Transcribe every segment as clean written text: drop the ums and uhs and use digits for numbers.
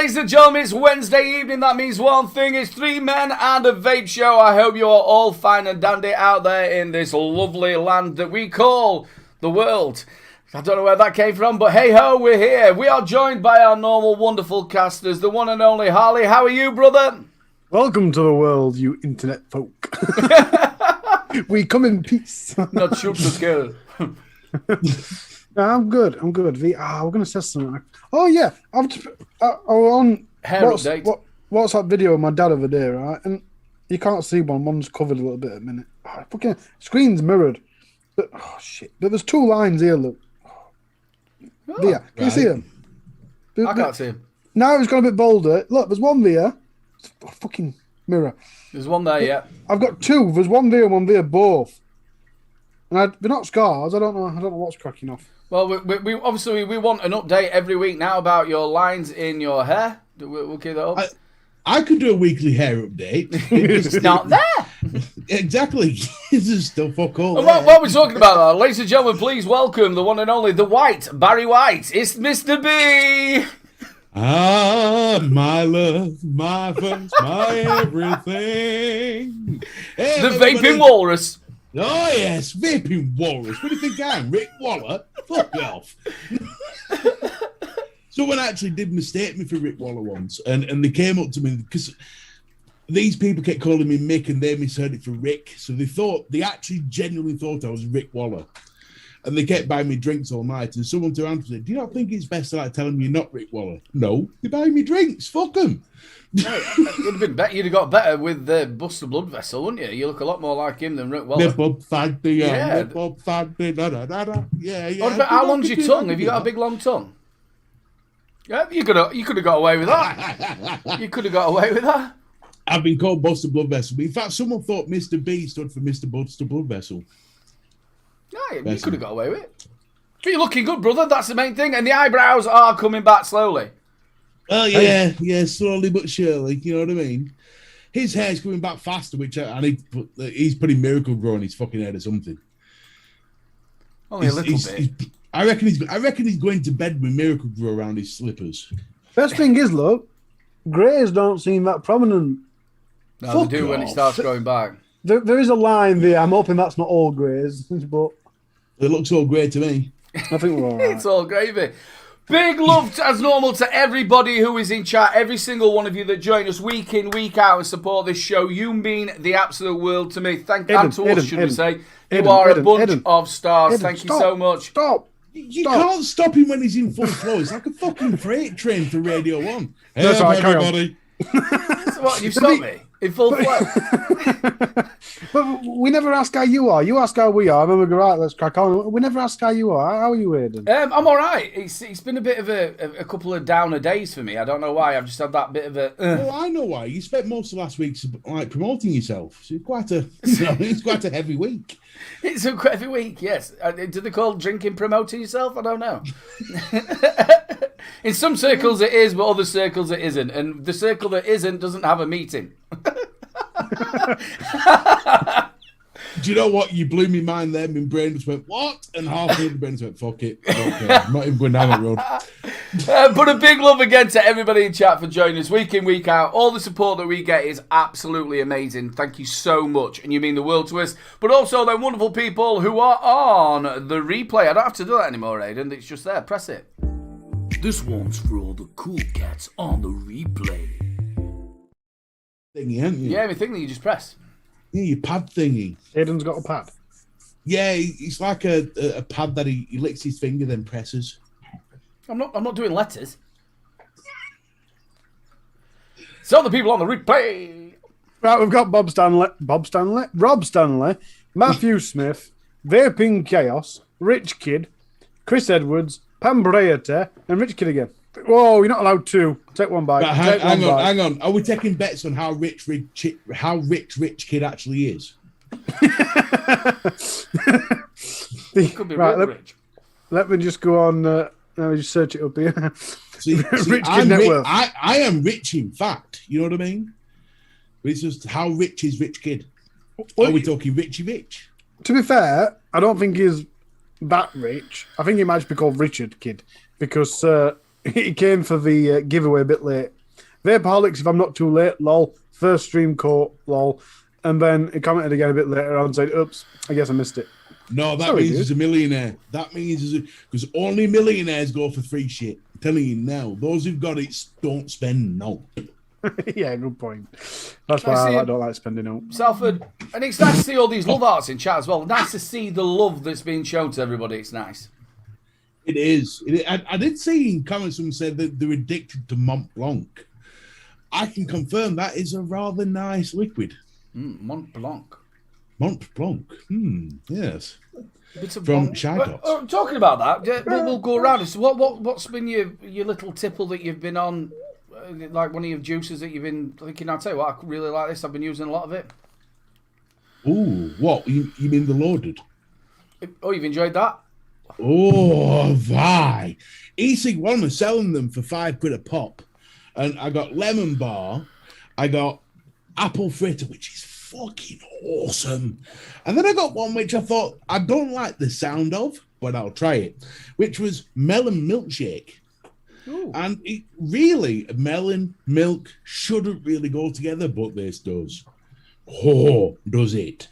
ladies and gentlemen, it's Wednesday evening. That means one thing. It's 3 men and a vape show. I hope you are all fine and dandy out there in this lovely land that we call the world. I don't know where that came from, but hey ho, we're here. We are joined by our normal, wonderful casters, the one and only Harley. How are you, brother? Welcome to the world, you internet folk. We come in peace. Not shoot the girl. I'm good. We're going to test something. Oh, yeah. On Hair update. what's that video of my dad over there, right? And you can't see one. One's covered a little bit at a minute. Oh, fucking screen's mirrored. But, oh, shit. But there's 2 lines here, look. Oh, Via. Can you see them? I can't see him. Now it's gone a bit bolder. Look, there's one via. It's a fucking mirror. There's one there, yeah. I've got 2. There's one via and one via both. And they're not scars. I don't know what's cracking off. Well, we obviously we want an update every week now about your lines in your hair. We'll keep that up. I could do a weekly hair update. It's not there. Exactly. This is still fuck all. And what we're talking about, ladies and gentlemen, please welcome the one and only, the White, Barry White. It's Mr. B. Ah, my love, my friends, my everything. Hey, The Vaping Walrus. Oh, yes, Vaping Walrus. What do you think I am, Rick Waller? Fuck off. Someone actually did mistake me for Rick Waller once, and they came up to me because these people kept calling me Mick and they misheard it for Rick. So they actually genuinely thought I was Rick Waller. And they kept buying me drinks all night. And someone turned around and said, do you not think it's best to like tell them you're not Rick Waller? No, they're buying me drinks. Fuck them. No, you'd have got better with the Buster Blood Vessel, wouldn't you? You look a lot more like him than Rick Waller. Bob Faddy, Yeah. Bob Faddy, Yeah. What about how long's your tongue? Have you got a big long tongue? Yeah, you could have got away with that. You could have got away with that. I've been called Buster Blood Vessel. In fact, someone thought Mr. B stood for Mr. Buster Blood Vessel. No, you could have got away with it. But you're looking good, brother. That's the main thing. And the eyebrows are coming back slowly. Oh, yeah, slowly but surely. You know what I mean? His hair's coming back faster, which he's putting Miracle Grow on his fucking head or something. Only a little bit. I reckon he's going to bed with Miracle Grow around his slippers. Best thing is, look, greys don't seem that prominent. No, they do when it starts going back. There is a line there. I'm hoping that's not all greys, but It looks all grey to me. I think we're all right. It's all gravy. Big love, as normal, to everybody who is in chat. Every single one of you that join us week in, week out and support this show. You mean the absolute world to me. And to us, should we say. You are a bunch of stars. Thank you so much. Stop. You can't stop him when he's in full flow. It's like a fucking freight train for Radio 1. Hey, That's right, everybody. So what, you stopped me? In full flow? But we never ask how you are. You ask how we are, and then we go, right, let's crack on. We never ask how you are. How are you, Aidan? I'm all right. It's been a bit of a couple of downer days for me. I don't know why. I've just had that bit of a... Well, I know why. You spent most of last week like promoting yourself. So it's quite a heavy week. It's a heavy week, yes. Do they call drinking promoting yourself? I don't know. In some circles it is, but other circles it isn't. And the circle that isn't doesn't have a meeting. Do you know what? You blew me mind there. My brain just went, what? And half of the brain just went, fuck it. Okay. I'm not even going down that road. But a big love again to everybody in chat for joining us week in, week out. All the support that we get is absolutely amazing. Thank you so much. And you mean the world to us. But also the wonderful people who are on the replay. I don't have to do that anymore, Aidan. It's just there. Press it. This one's for all the cool cats on the replay. Thingy, haven't you? Yeah, my thing that you just press. Yeah, your pad thingy. Aidan's got a pad. Yeah, it's like a pad that he licks his finger then presses. I'm not doing letters. So the people on the replay. Right, we've got Rob Stanley, Matthew Smith, Vaping Chaos, Rich Kid, Chris Edwards, Pam Breate, and Rich Kid again. Whoa, you're not allowed 2. Take one bite. Right, hang on. Are we taking bets on how rich Kid actually is? Could be right, rich. Let me just go on. Let me just search it up here. See, Rich Kid net worth. I am rich, in fact. You know what I mean? But it's just how rich is Rich Kid? Are we talking Richie Rich? To be fair, I don't think he's that rich. I think he might just be called Richard Kid because he came for the giveaway a bit late Vapeaholics, if I'm not too late, lol. First stream caught, lol. And then he commented again a bit later on saying, oops, I guess I missed it. No, that Sorry, means dude. he's a millionaire. That means because only millionaires go for free shit. I'm telling you now, those who've got it don't spend no. Yeah, good point. That's why I don't like spending out. Salford, and it's nice to see all these love arts in chat as well. Nice to see the love that's being shown to everybody. It's nice. It is. I did see in comments someone said that they're addicted to Mont Blanc. I can confirm that is a rather nice liquid. Mont Blanc. Mont Blanc. Yes. Bits of From Blanc. Shy Dots. Talking about that, we'll go around. So what's been your little tipple that you've been on? Like one of your juices that you've been thinking, I'll tell you what, I really like this. I've been using a lot of it. Ooh, what? You mean the loaded? Oh, you've enjoyed that? Oh, vi. E-Cig One was selling them for £5 a pop. And I got lemon bar. I got apple fritter, which is fucking awesome. And then I got one which I thought I don't like the sound of, but I'll try it, which was melon milkshake. Ooh. And it really, melon, milk shouldn't really go together, but this does. Oh, does it?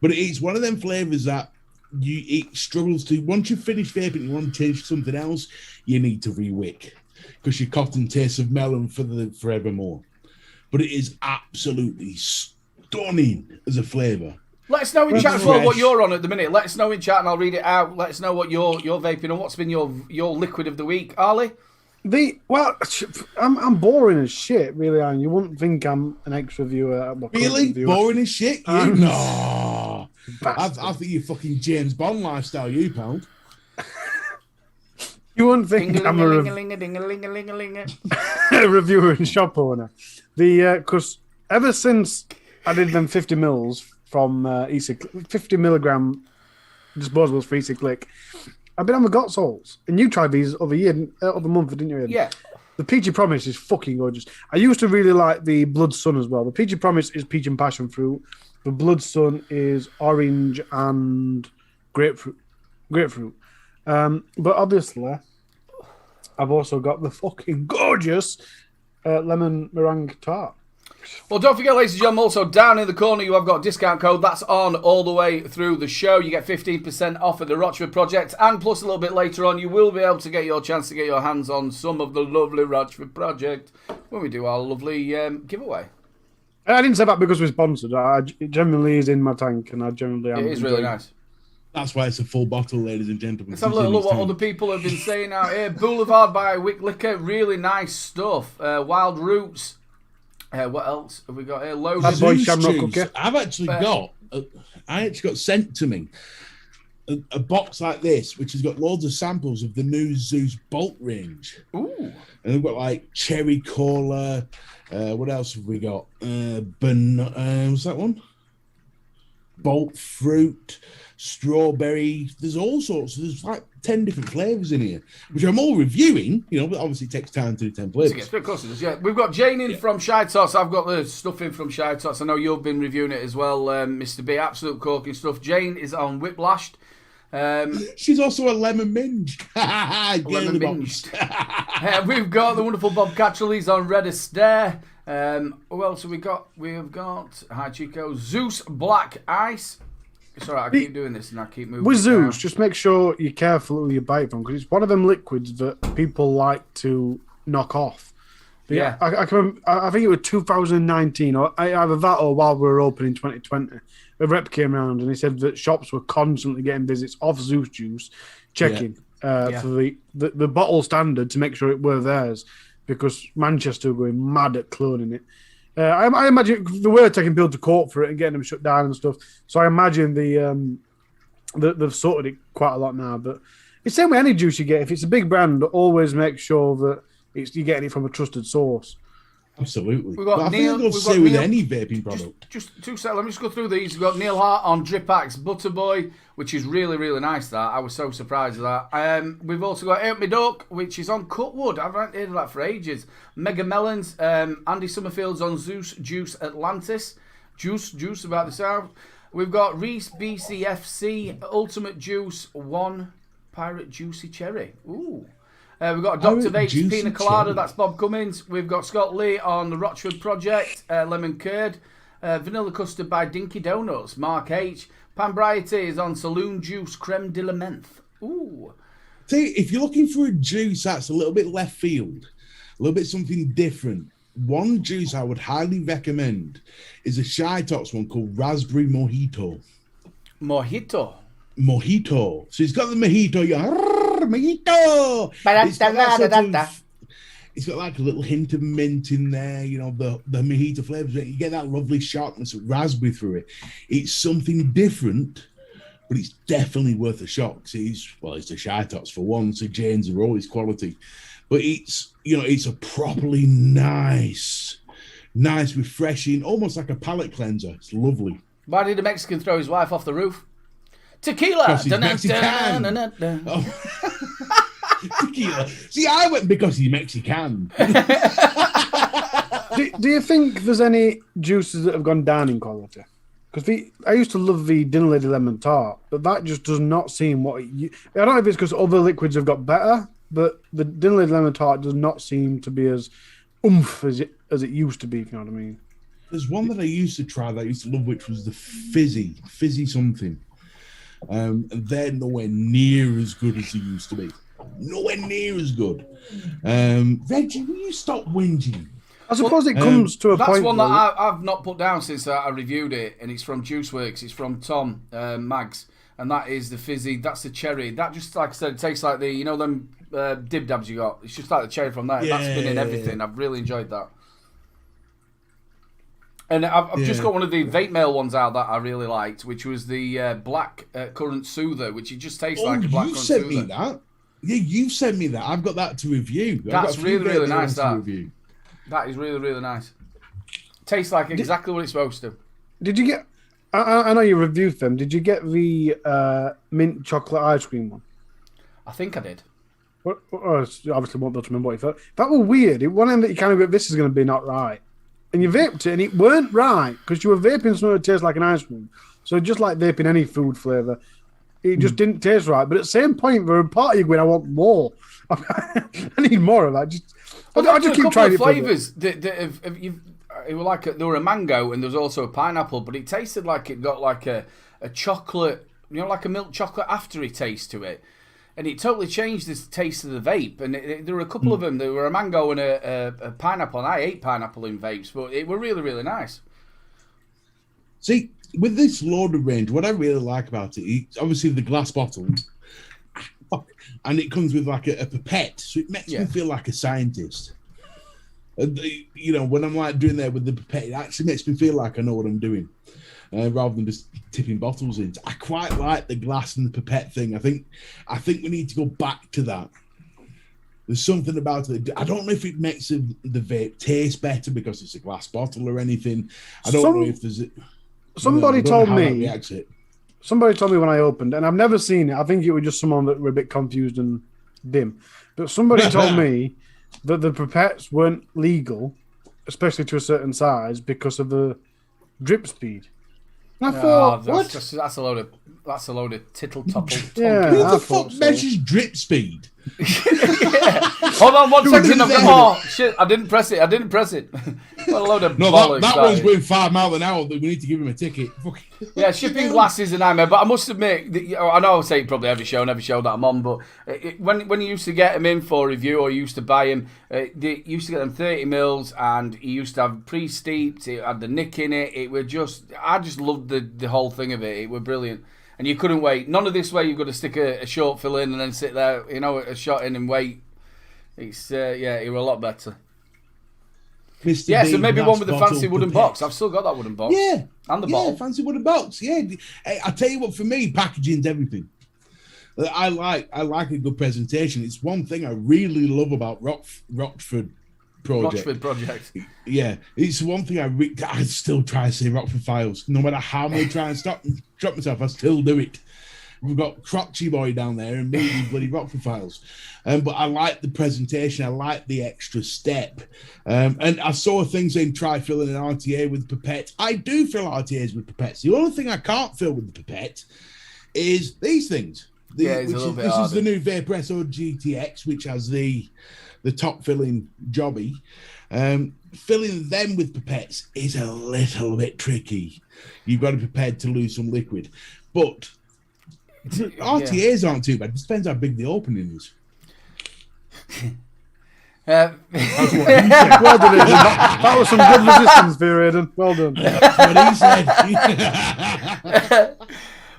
But it's one of them flavors that it struggles to. Once you finish vaping, you want to change something else, you need to re-wick because your cotton tastes of melon for forevermore. But it is absolutely stunning as a flavor. Let us know in chat as well what you're on at the minute. Let us know in chat and I'll read it out. Let us know what you're vaping and what's been your liquid of the week, Ali. I'm boring as shit, really. And you wouldn't think I'm an ex-reviewer. Really? Boring as shit? No. I Bastard. think you're fucking James Bond lifestyle, you pound. You wouldn't think I'm a reviewer and shop owner. Because ever since I did them 50 mils from E-Cig, 50 milligram disposables for E-Cig Click, I've been on the Got Souls. And you tried these other month, didn't you, Ian? Yeah. The Peachy Promise is fucking gorgeous. I used to really like the Blood Sun as well. The Peachy Promise is peach and passion fruit. The Blood Sun is orange and grapefruit. But obviously, I've also got the fucking gorgeous lemon meringue tart. Well, don't forget, ladies and gentlemen, also down in the corner you have got a discount code. That's on all the way through the show. You get 15% off at the Rochford Project, and plus a little bit later on, you will be able to get your chance to get your hands on some of the lovely Rochford Project when we do our lovely giveaway. I didn't say that because we're sponsored. It generally is in my tank, and I generally am. It is really nice. That's why it's a full bottle, ladies and gentlemen. Let's have a little look what other people have been saying out here. Boulevard by Wick Liquor, really nice stuff. Wild Roots. What else have we got here? Loaded. That boy Shamrock Cookie. I've actually got sent to me a box like this, which has got loads of samples of the new Zeus Bolt range. Ooh. And they've got like cherry cola. What else have we got? What's that one? Bolt fruit, strawberry. There's all sorts. There's like 10 different flavors in here, which I'm all reviewing, but obviously it takes time to do 10 flavors. Of course it does, yeah. We've got Jane in from Shy Tots. I've got the stuff in from Shy Tots. I know you've been reviewing it as well, Mr. B. Absolute corking stuff. Jane is on Whiplashed. She's also a lemon minge. Lemon minged. We've got the wonderful Bob Cattrall. He's on Red Astaire. Who else have we got? We've got, hi Chico, Zeus Black Ice. It's all right, I keep doing this and I keep moving. With Zeus, just make sure you're careful who you buy it from, because it's one of them liquids that people like to knock off. But yeah. I think it was 2019, or either that or while we were open in 2020. A rep came around and he said that shops were constantly getting visits off Zeus Juice, checking for the bottle standard to make sure it were theirs, because Manchester were going mad at cloning it. I imagine they were taking people to court for it and getting them shut down and stuff. So I imagine they've sorted it quite a lot now. But it's the same with any juice you get. If it's a big brand, always make sure that you're getting it from a trusted source. Absolutely. We've got I Neil, think I've got to say with any vaping product. Just 2 seconds. Let me just go through these. We've got Neil Hart on Drip Axe Butterboy, which is really, really nice. That I was so surprised at that. We've also got Out Me Duck, which is on Cutwood. I haven't heard of that for ages. Mega Melons. Andy Summerfield's on Zeus Juice Atlantis. Juice about the south. We've got Reese BCFC Ultimate Juice 1 Pirate Juicy Cherry. Ooh. We've got Dr. Vape's juicy Pina Colada, cherry. that's Bob Cummins. We've got Scott Lee on the Rochford Project, Lemon Curd. Vanilla Custard by Dinky Donuts, Mark H. Pambriety is on Saloon Juice Creme de la Menthe. Ooh. See, if you're looking for a juice that's a little bit left field, a little bit something different, one juice I would highly recommend is a Shy Tots one called Raspberry Mojito. Mojito. So it's got the mojito. Mojito. It's got that sort of, it's got like a little hint of mint in there, you know, the mojito flavors. You get that lovely sharpness of raspberry through it. It's something different, but it's definitely worth a shot. It's the Shy Tots for one, so Jane's are always quality. But it's, you know, it's a properly nice, refreshing, almost like a palate cleanser. It's lovely. Why did a Mexican throw his wife off the roof? Tequila! Because he's Mexican. Tequila. See, I went because he's Mexican. Do you think there's any juices that have gone down in quality? Because I used to love the Dinner Lady Lemon Tart, but that just does not seem what I don't know if it's because other liquids have got better, but the Dinner Lady Lemon Tart does not seem to be as oomph as it used to be, if you know what I mean. There's one that I used to try that I used to love, which was the fizzy something. And they're nowhere near as good as they used to be. Nowhere near as good. Reggie, will you stop whinging? I suppose it comes to a point. That's one that I've not put down since I reviewed it, and it's from Juiceworks. It's from Tom Mags, and that is the fizzy. That's the cherry. That just, like I said, it tastes like them dib dabs you got. It's just like the cherry from that. Yeah. That's been in everything. I've really enjoyed that. And I've just got one of the Vapemill ones out that I really liked, which was the black currant soother, which it just tastes like a black currant soother. You sent me that. Yeah, you sent me that. I've got that to review. That's really, really nice. That is really, really nice. Tastes like exactly what it's supposed to. Did you get... I know you reviewed them. Did you get the mint chocolate ice cream one? I think I did. Well, obviously won't be able to remember what you thought. That was weird. It one end that you kind of go, this is going to be not right. And you vaped it, and it weren't right, because you were vaping something that tastes like an ice cream. So just like vaping any food flavour, it just didn't taste right. But at the same point, there were a part of you going, I want more. I need more of that. I just keep trying it. Flavours it were like there were a mango and there was also a pineapple, but it tasted like it got like a chocolate, like a milk chocolate aftery taste to it, and it totally changed the taste of the vape. And there were a couple of them. There were a mango and a pineapple, and I ate pineapple in vapes, but it were really, really nice. See, with this Lord of range, what I really like about it, it's obviously the glass bottle. And it comes with like a pipette, so it makes me feel like a scientist. And when I'm like doing that with the pipette, it actually makes me feel like I know what I'm doing, rather than just tipping bottles in. I quite like the glass and the pipette thing. I think we need to go back to that. There's something about it. I don't know if it makes the vape taste better because it's a glass bottle or anything. I don't know if there's. Somebody told me. Somebody told me when I opened, and I've never seen it. I think it was just someone that were a bit confused and dim. But somebody told me that the pipettes weren't legal, especially to a certain size, because of the drip speed. And I thought, what? That's a load of tittle tottle. Yeah, who the fuck measures drip speed? Hold on 1 second. Oh shit! I didn't press it. What a load of bollocks. that one's going 5 miles an hour. We need to give him a ticket. Yeah, shipping glass is a nightmare. But I must admit, I know I say it probably every show that I'm on, but when you used to get them in for review or you used to buy them, you used to get them 30 mils, and you used to have pre-steeped. It had the nick in it. I just loved the whole thing of it. It was brilliant. And you couldn't wait. None of this way you've got to stick a short fill in and then sit there, a shot in and wait. It's, it was a lot better. Mr. So maybe one with the fancy wooden box. I've still got that wooden box. Yeah. And the bottle. Fancy wooden box. Yeah. Hey, I tell you what, for me, packaging's everything. I like a good presentation. It's one thing I really love about Rochford Project. Yeah, it's one thing I still try to say Rochford Files. No matter how many try and drop myself, I still do it. We've got Crotchy Boy down there and maybe bloody Rochford Files. But I like the presentation. I like the extra step. And I saw a thing saying try filling an RTA with pipette. I do fill RTAs with pipettes. The only thing I can't fill with the pipette is these things. It's a little bit this harder. is the new Vaperesso GTX, which has the top filling jobby. Filling them with pipettes is a little bit tricky. You've got to be prepared to lose some liquid. But RTAs aren't too bad. It depends how big the opening is. Well done, Aidan. That was some good resistance for you, Aidan. Well done. That's what he said.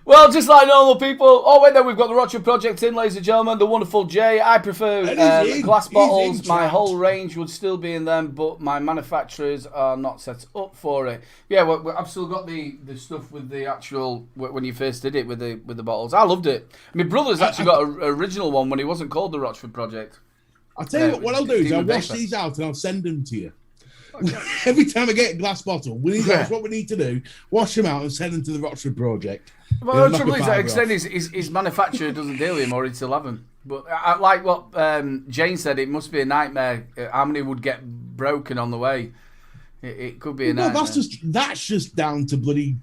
Well, just like normal people. Oh, wait, then we've got the Rochford Project in, ladies and gentlemen. The wonderful Jay. I prefer glass bottles. My whole range would still be in them, but my manufacturers are not set up for it. Yeah, I've still got the stuff with the actual, when you first did it with the bottles. I loved it. My brother's actually got an original one when he wasn't called the Rochford Project. I'll tell you what I'll do is I'll wash these out and I'll send them to you. Okay. Every time I get a glass bottle, that's what we need to do. Wash them out and send them to the Rochford Project. Well, the trouble is, to extent his manufacturer doesn't deal with him, or he'd still have him. But I like what Jane said, it must be a nightmare. How many would get broken on the way? It could be a nightmare. That's just down to bloody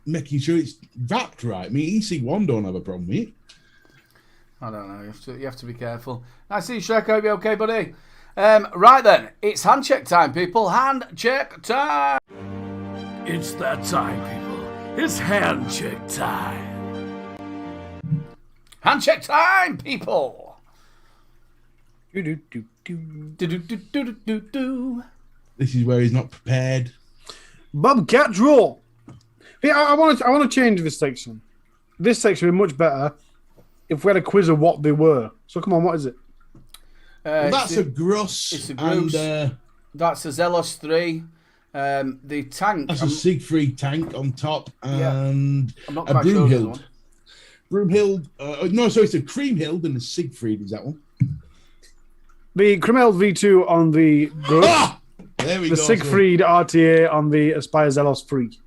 making sure it's wrapped right. I mean, EC1 don't have a problem with it. I don't know. You have to be careful. I see you, Shrek. Hope you're okay, buddy. Right then, it's hand check time, people. Hand check time. It's that time, people. It's hand check time. Hand check time, people. Do-do-do-do. This is where he's not prepared. Bobcat roll. Yeah, I want to change this section. This section would be much better if we had a quiz of what they were. So come on, what is it? Well, that's a Gruss. It's a Gruss. And, that's a Zelos 3. The tank. That's a Siegfried tank on top, and I'm not a quite Broomhild. Sure Broomhild. No, sorry, it's a Creamhild and a Siegfried. Is that one? The Kremel V2 on the Gruss. Ah! There we go. The Siegfried RTA on the Aspire Zelos 3.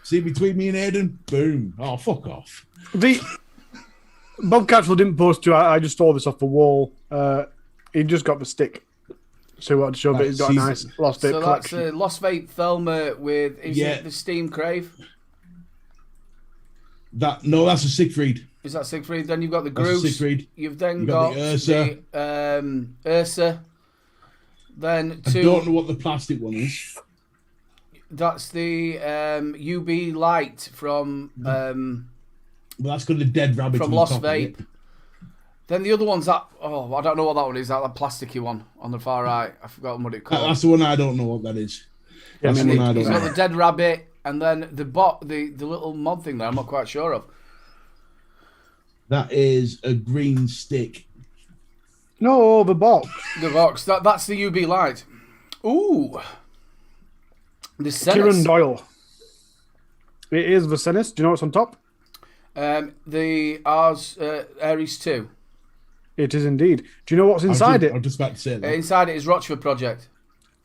See between me and Aidan? Boom. Oh, fuck off. The Bob Catchwell didn't post to. I just stole this off the wall. He just got the stick. So what to show that he's got a nice Lost Vape collection. So that's a Lost Vape Thelma with it the Steam Crave? That's a Siegfried. Is that Siegfried? Then you've got the Groose. Siegfried. You've then got the Ursa. Ursa. Then I don't know what the plastic one is. That's the UB Light from. Well, that's got the dead rabbit from Lost Vape. Then the other one's that. Oh, I don't know what that one is. That plasticky one on the far right. I've forgotten what it called. That's the one I don't know what that is. Yeah, that's the one I don't he's know. got the dead rabbit, and then the little mod thing there. I'm not quite sure of. That is a green stick. No, the box. The box. That's the UB Light. Ooh. The Kieran Doyle. It is the Senis. Do you know what's on top? The Ares 2. It is indeed. Do you know what's inside it? I was just about to say that. Inside it is Rochford Project.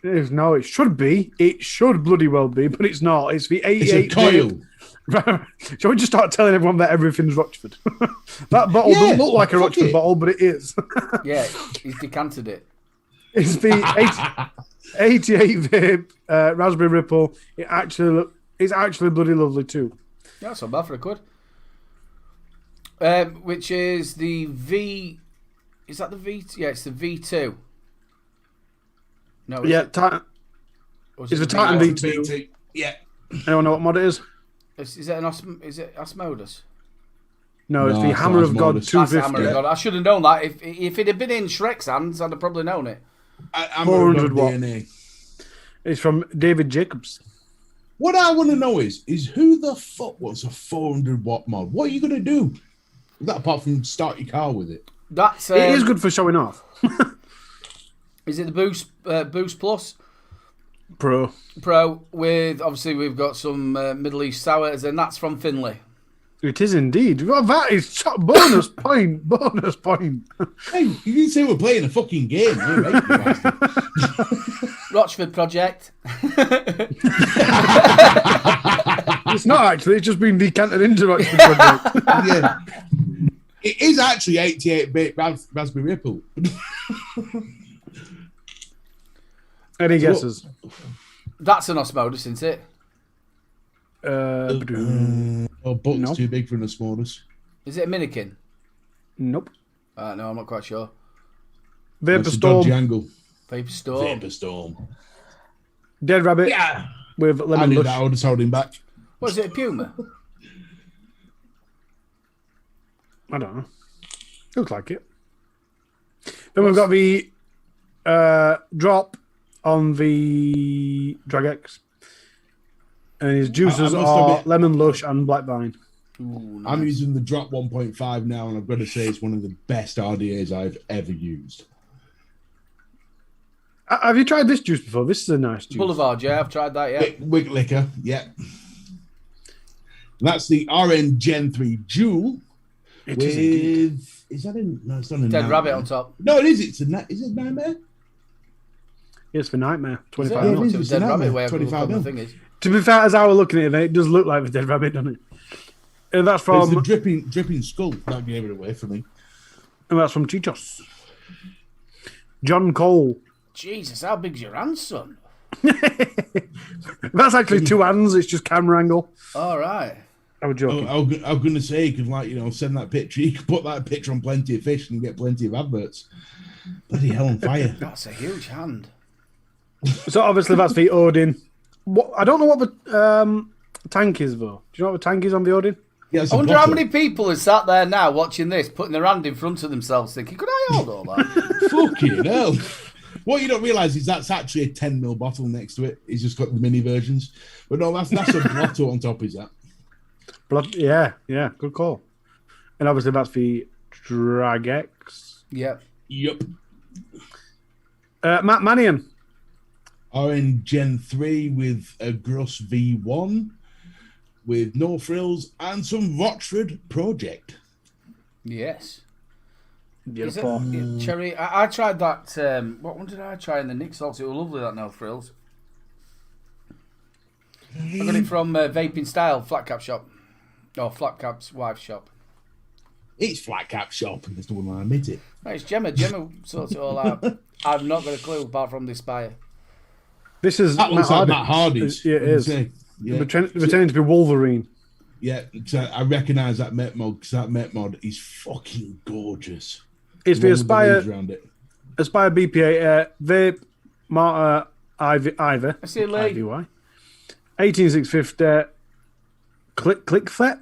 It is, no, it should be. It should bloody well be, but it's not. It's the 88. It's a coil. Shall we just start telling everyone that everything's Rochford? That bottle doesn't look like a Rochford bottle, but it is. Yeah, he's decanted it. It's the 88 Vape Raspberry Ripple. It's actually bloody lovely too. Yeah, that's not bad for a quid. Which is the V. Is that the V? Yeah, it's the V2. No. Yeah, Titan. It's the Titan V2. Yeah. Anyone know what mod it is? Is it Asmodeus? No, it's the Hammer of God 250. Hammer of God. I should have known that. If it had been in Shrek's hands, I'd have probably known it. 400 watt. DNA. It's from David Jacobs. What I want to know is who the fuck wants a 400 watt mod? What are you going to do? That apart from start your car with it. It is good for showing off. Is it the Boost Plus? Pro with, obviously, we've got some Middle East sours, and that's from Finlay. It is indeed. Well, that is bonus point. Bonus point. Hey, you didn't say we're playing a fucking game. Rochford Project. It's not actually. It's just been decanted into Rochford Project. Yeah. It is actually 88-bit Raspberry Ripple. Any guesses? That's an Osmodus, isn't it? Butt's too big for an Osmodus. Is it a Minikin? Nope. No, I'm not quite sure. Vapor That's a dodgy Storm. angle. Vapor Storm. Vapor Storm. Dead Rabbit. Yeah. With I Lemon knew Lush. that. I would have told him back. Was it a Puma? I don't know. Looks like it. Then we've got the drop on the Drag X. And his juices I must are admit- Lemon Lush and Black Vine. Ooh, nice. I'm using the Drop 1.5 now, and I've got to say it's one of the best RDAs I've ever used. Have you tried this juice before? This is a nice juice. Boulevard, yeah, I've tried that, yeah. Wick Liquor, yeah. That's the RN Gen 3 Jewel. It with... is indeed. Is that in... No, it's not a Dead Nightmare. Rabbit on top. No, it is. It's a... Is it Nightmare? It's for Nightmare. Is it? 25 I mil. thought it it is, was it's a Dead Rabbit Nightmare, way 25 the mil. thing is. To be fair, as I was looking at it, it does look like the Dead Rabbit, doesn't it? And that's It's from the dripping skull. That gave it away for me. Chichos. John Cole. Jesus, how big's your hand, son? That's actually two hands. It's just camera angle. All right. I was joking. I was going to say, you could, like, you know, send that picture. You could put that picture on Plenty of Fish and get plenty of adverts. Bloody hell on fire. That's a huge hand. So obviously that's the Odin. What I don't know what the tank is though. Do you know what the tank is on the Odin? Yeah, it's I a wonder how bottle. many people are sat there now watching this, putting their hand in front of themselves thinking, could I hold all that? Fucking hell. What you don't realise is that's actually a 10ml bottle next to it. He's just got the mini versions. But no, that's a blotto on top, is that? Blood. Yeah, good call. And obviously that's the Drag X. Yeah. Yup. Matt Mannion. RN Gen 3 with a Gross V1 with no frills and some Rochford Project. Yes. Is it, Beautiful. yeah, cherry. I tried that. What one did I try in the Nick Salts? It was lovely, that No Frills. I got it from Vaping Style Flat Cap Shop. Oh, Flat Cap's wife shop. It's Flat Cap Shop, and there's no one to admit it. No, it's Gemma. Gemma sorts it all out. I've not got a clue apart from this buyer. This is That looks like Hardy. Matt Hardy's. Yeah, it is. Yeah, Pretending to be Wolverine. yeah. So I recognise that Met mod because that Met mod is fucking gorgeous. It's the one with the Aspire leaves around it. BPA Vape Martyr Ivy. I see Lee. IVY. 18650. Click Fet.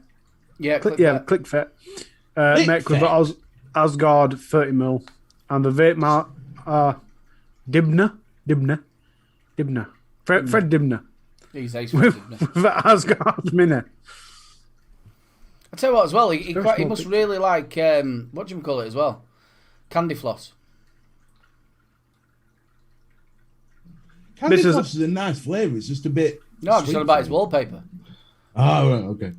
Yeah, Click that. Fet. Click Make with Fet. the Asgard 30ml. And the Vape Dibner. Fred Dibner. He's ace. With Isn't he? the Asgard Mini. I tell you what, as well, he Very small must picture. really like what do you call it as well? Candy floss. Candy This is- floss is a nice flavour. It's just a bit. No, I'm just sweet talking about for his me. wallpaper. Oh, right, okay.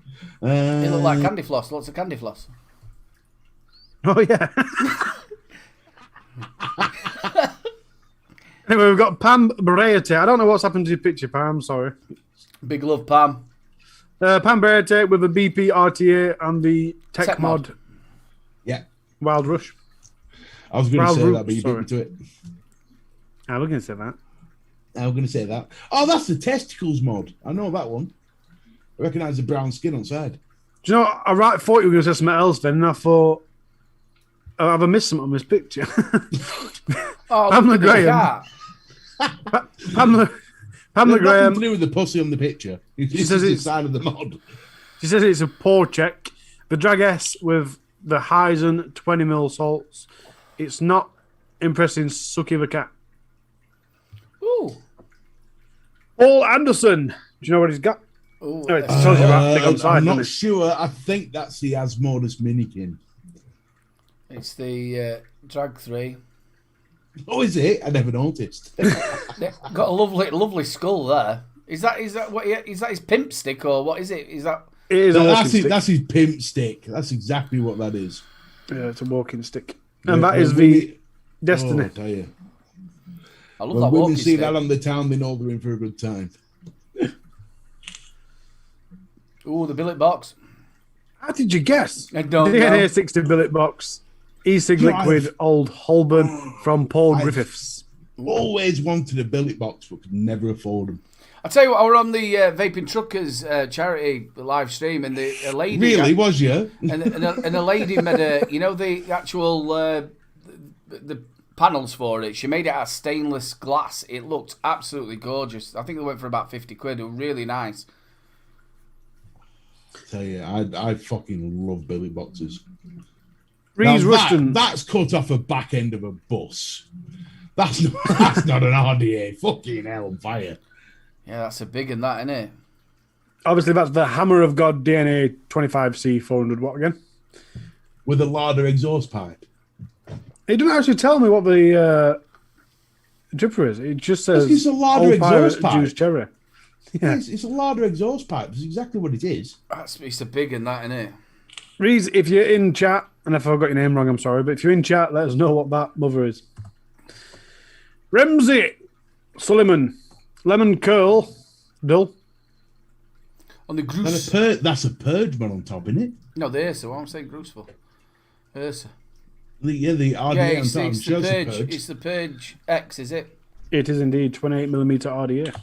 It looked like candy floss. Lots of candy floss. Oh, yeah. Anyway, we've got Pam Breate. I don't know what's happened to your picture, Pam. Sorry. Big love, Pam. Pam Breate with the BP RTA and the Tech Tech Mod Mod. Yeah, Wild Rush. I was going to Wild say Roots, that, but you beat me to it. I was going to say that. I was going to say that. Oh, that's the testicles mod. I know that one. I recognise the brown skin on side. Do you know, I thought you were going to say something else then, and I thought, oh, have I missed something on this picture? Oh, Pamela look at the Graham. cat. Pamela Nothing Graham, to do with the pussy on the picture. It's says just the it's- side of the mod. she says it's a poor check. The Drag S with the Heisen 20ml salts. It's not impressing Sucky the cat. Ooh. Paul Anderson. Do you know what he's got? Ooh. No, it tells you about thing on side, I'm doesn't not it? sure. I think that's the Asmodeus Minikin. It's the Drag 3. Oh, is it? I never noticed. Yeah, got a lovely skull there. Is that what? Is that his pimp stick or what is it? Is that? It is a walking that's, stick. that's his pimp stick. That's exactly what that is. Yeah, it's a walking stick. And that is the Destiny. Oh, I tell you. I love When that women walking see stick. that on the town, they know they're in for a good time. Ooh, the billet box. How did you guess? I don't know. DNA 60 billet box. E-cig You know, liquid, old Holborn from Paul Griffiths. Always wanted a billet box, but could never afford them. I tell you what, I were on the Vaping Truckers charity live stream, and a lady Really, was you? and a lady made the actual the panels for it. She made it out of stainless glass. It looked absolutely gorgeous. I think they went for about 50 quid. They were really nice. I tell you, I fucking love billet boxes. Reese Ruston. That's cut off a back end of a bus. That's not an RDA. Fucking hell on fire. Yeah, that's a big one, that, isn't it? Obviously, that's the Hammer of God DNA 25C 400 watt again. With a larder exhaust pipe. It doesn't actually tell me what the dripper is. It just says It's a larder Old Pirate exhaust pipe. Juice Cherry. Yeah. It's a larder exhaust pipe. That's exactly what it is. It's a big one, that, isn't it? Reese, if you're in chat, and if I got your name wrong, I'm sorry, but if you're in chat, let us know what that mother is. Ramsey Suleiman, Lemon Curl, Dull. On the Groose. That's a purge one on top, isn't it? No, the Ursa. What am I saying Groose for? Ursa. The RDA on top. It's the Purge. It's the Purge X, is it? It is indeed 28mm RDA.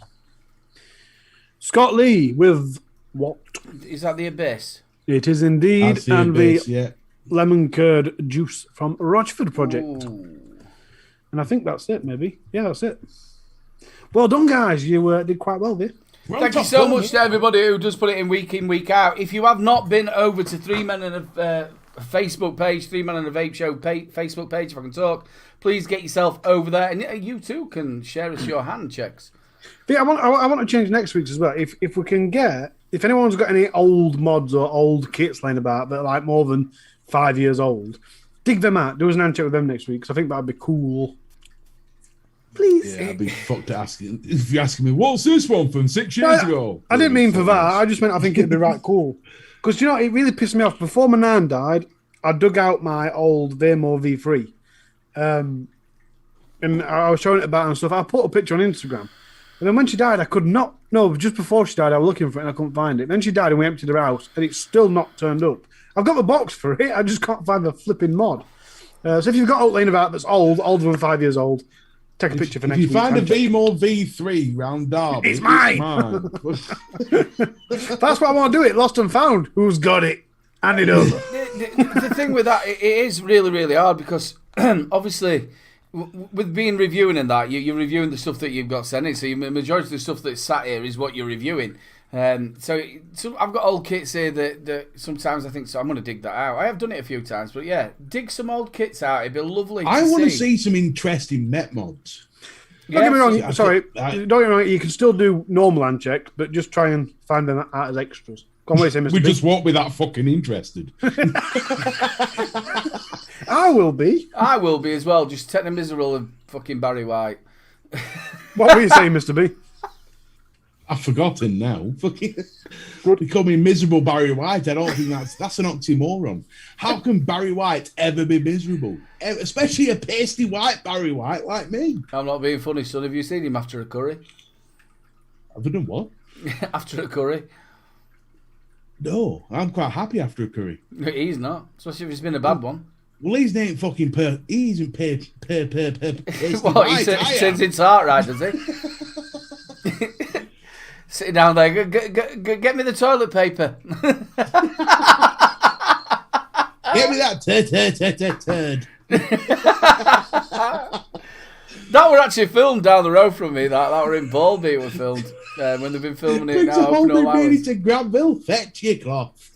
Scott Lee with what? Is that the Abyss? It is indeed, That's the and Abyss, the yeah. lemon curd juice from Rochford Project. Ooh. And I think that's it, maybe. Yeah, that's it. Well done, guys. You did quite well there. Thank you so much to everybody who does put it in, week out. If you have not been over to Three Men and a Facebook page, Three Men and a Vape Show Facebook page, if I can talk, please get yourself over there. And you too can share us your hand checks. But yeah, I want to change next week's as well. If we can get, if anyone's got any old mods or old kits laying about that are like more than 5 years old, dig them out. Do us an hand check with them next week because I think that'd be cool. Please. Yeah, I'd be fucked to asking if you're asking me, what's this one from 6 years ago? I didn't mean for that. I just meant I think it'd be right cool. Because, you know, it really pissed me off. Before my nan died, I dug out my old Vaymore V3. And I was showing it about and stuff. I put a picture on Instagram. And then when she died, I could not... No, just before she died, I was looking for it and I couldn't find it. Then she died and we emptied her house. And it's still not turned up. I've got the box for it. I just can't find the flipping mod. So if you've got laying about that's older than 5 years old, take a picture for next week. If you find a Vaymore V3 round Derby, it's mine. That's what I want to do. It lost and found. Who's got it? Hand it over. The thing with that, it is really, really hard because obviously with being reviewing and that, you're reviewing the stuff that you've got sent in. So the majority of the stuff that's sat here is what you're reviewing. So I've got old kits here that sometimes I think, so I'm going to dig that out. I have done it a few times, but yeah, dig some old kits out. It'd be lovely I want to see some interesting Met mods. Don't get me wrong. Sorry, don't get me wrong. You can still do normal hand checks, but just try and find them out as extras. Go on, what do you say, Mr. We B? just won't be that fucking interested. I will be. I will be as well. Just take the miserable of fucking Barry White. What were you saying, Mr. B? I've forgotten now. Fucking becoming miserable Barry White. I don't think that's an oxymoron. How can Barry White ever be miserable? Especially a pasty white Barry White like me. I'm not being funny, son. Have you seen him after a curry? I've done what? After a curry? No, I'm quite happy after a curry. He's not, especially if it's been a bad one. Well, he's ain't fucking he isn't pasty What, white. he sends his heart right, does he? Sitting down there, get me the toilet paper. Get me that turd. That were actually filmed down the road from me. That were in Ballby. It was filmed when they've been filming it Brings now. a whole Open all new hours. meaning to Granville. Fetch your cloth.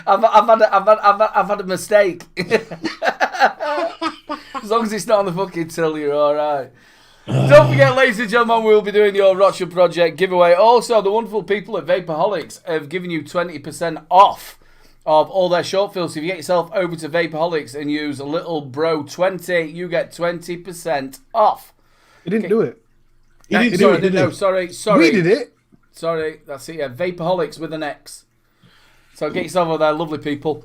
I've had a mistake. As long as it's not on the fucking till, you're all right. Don't forget, ladies and gentlemen, we'll be doing your Rochford Project giveaway. Also, the wonderful people at Vapeholics have given you 20% off of all their short films. So if you get yourself over to Vapeholics and use little bro 20, you get 20% off. He didn't do it. Sorry. We did it. Sorry, that's it. Yeah, Vapeholics with an X. So get yourself over there, lovely people.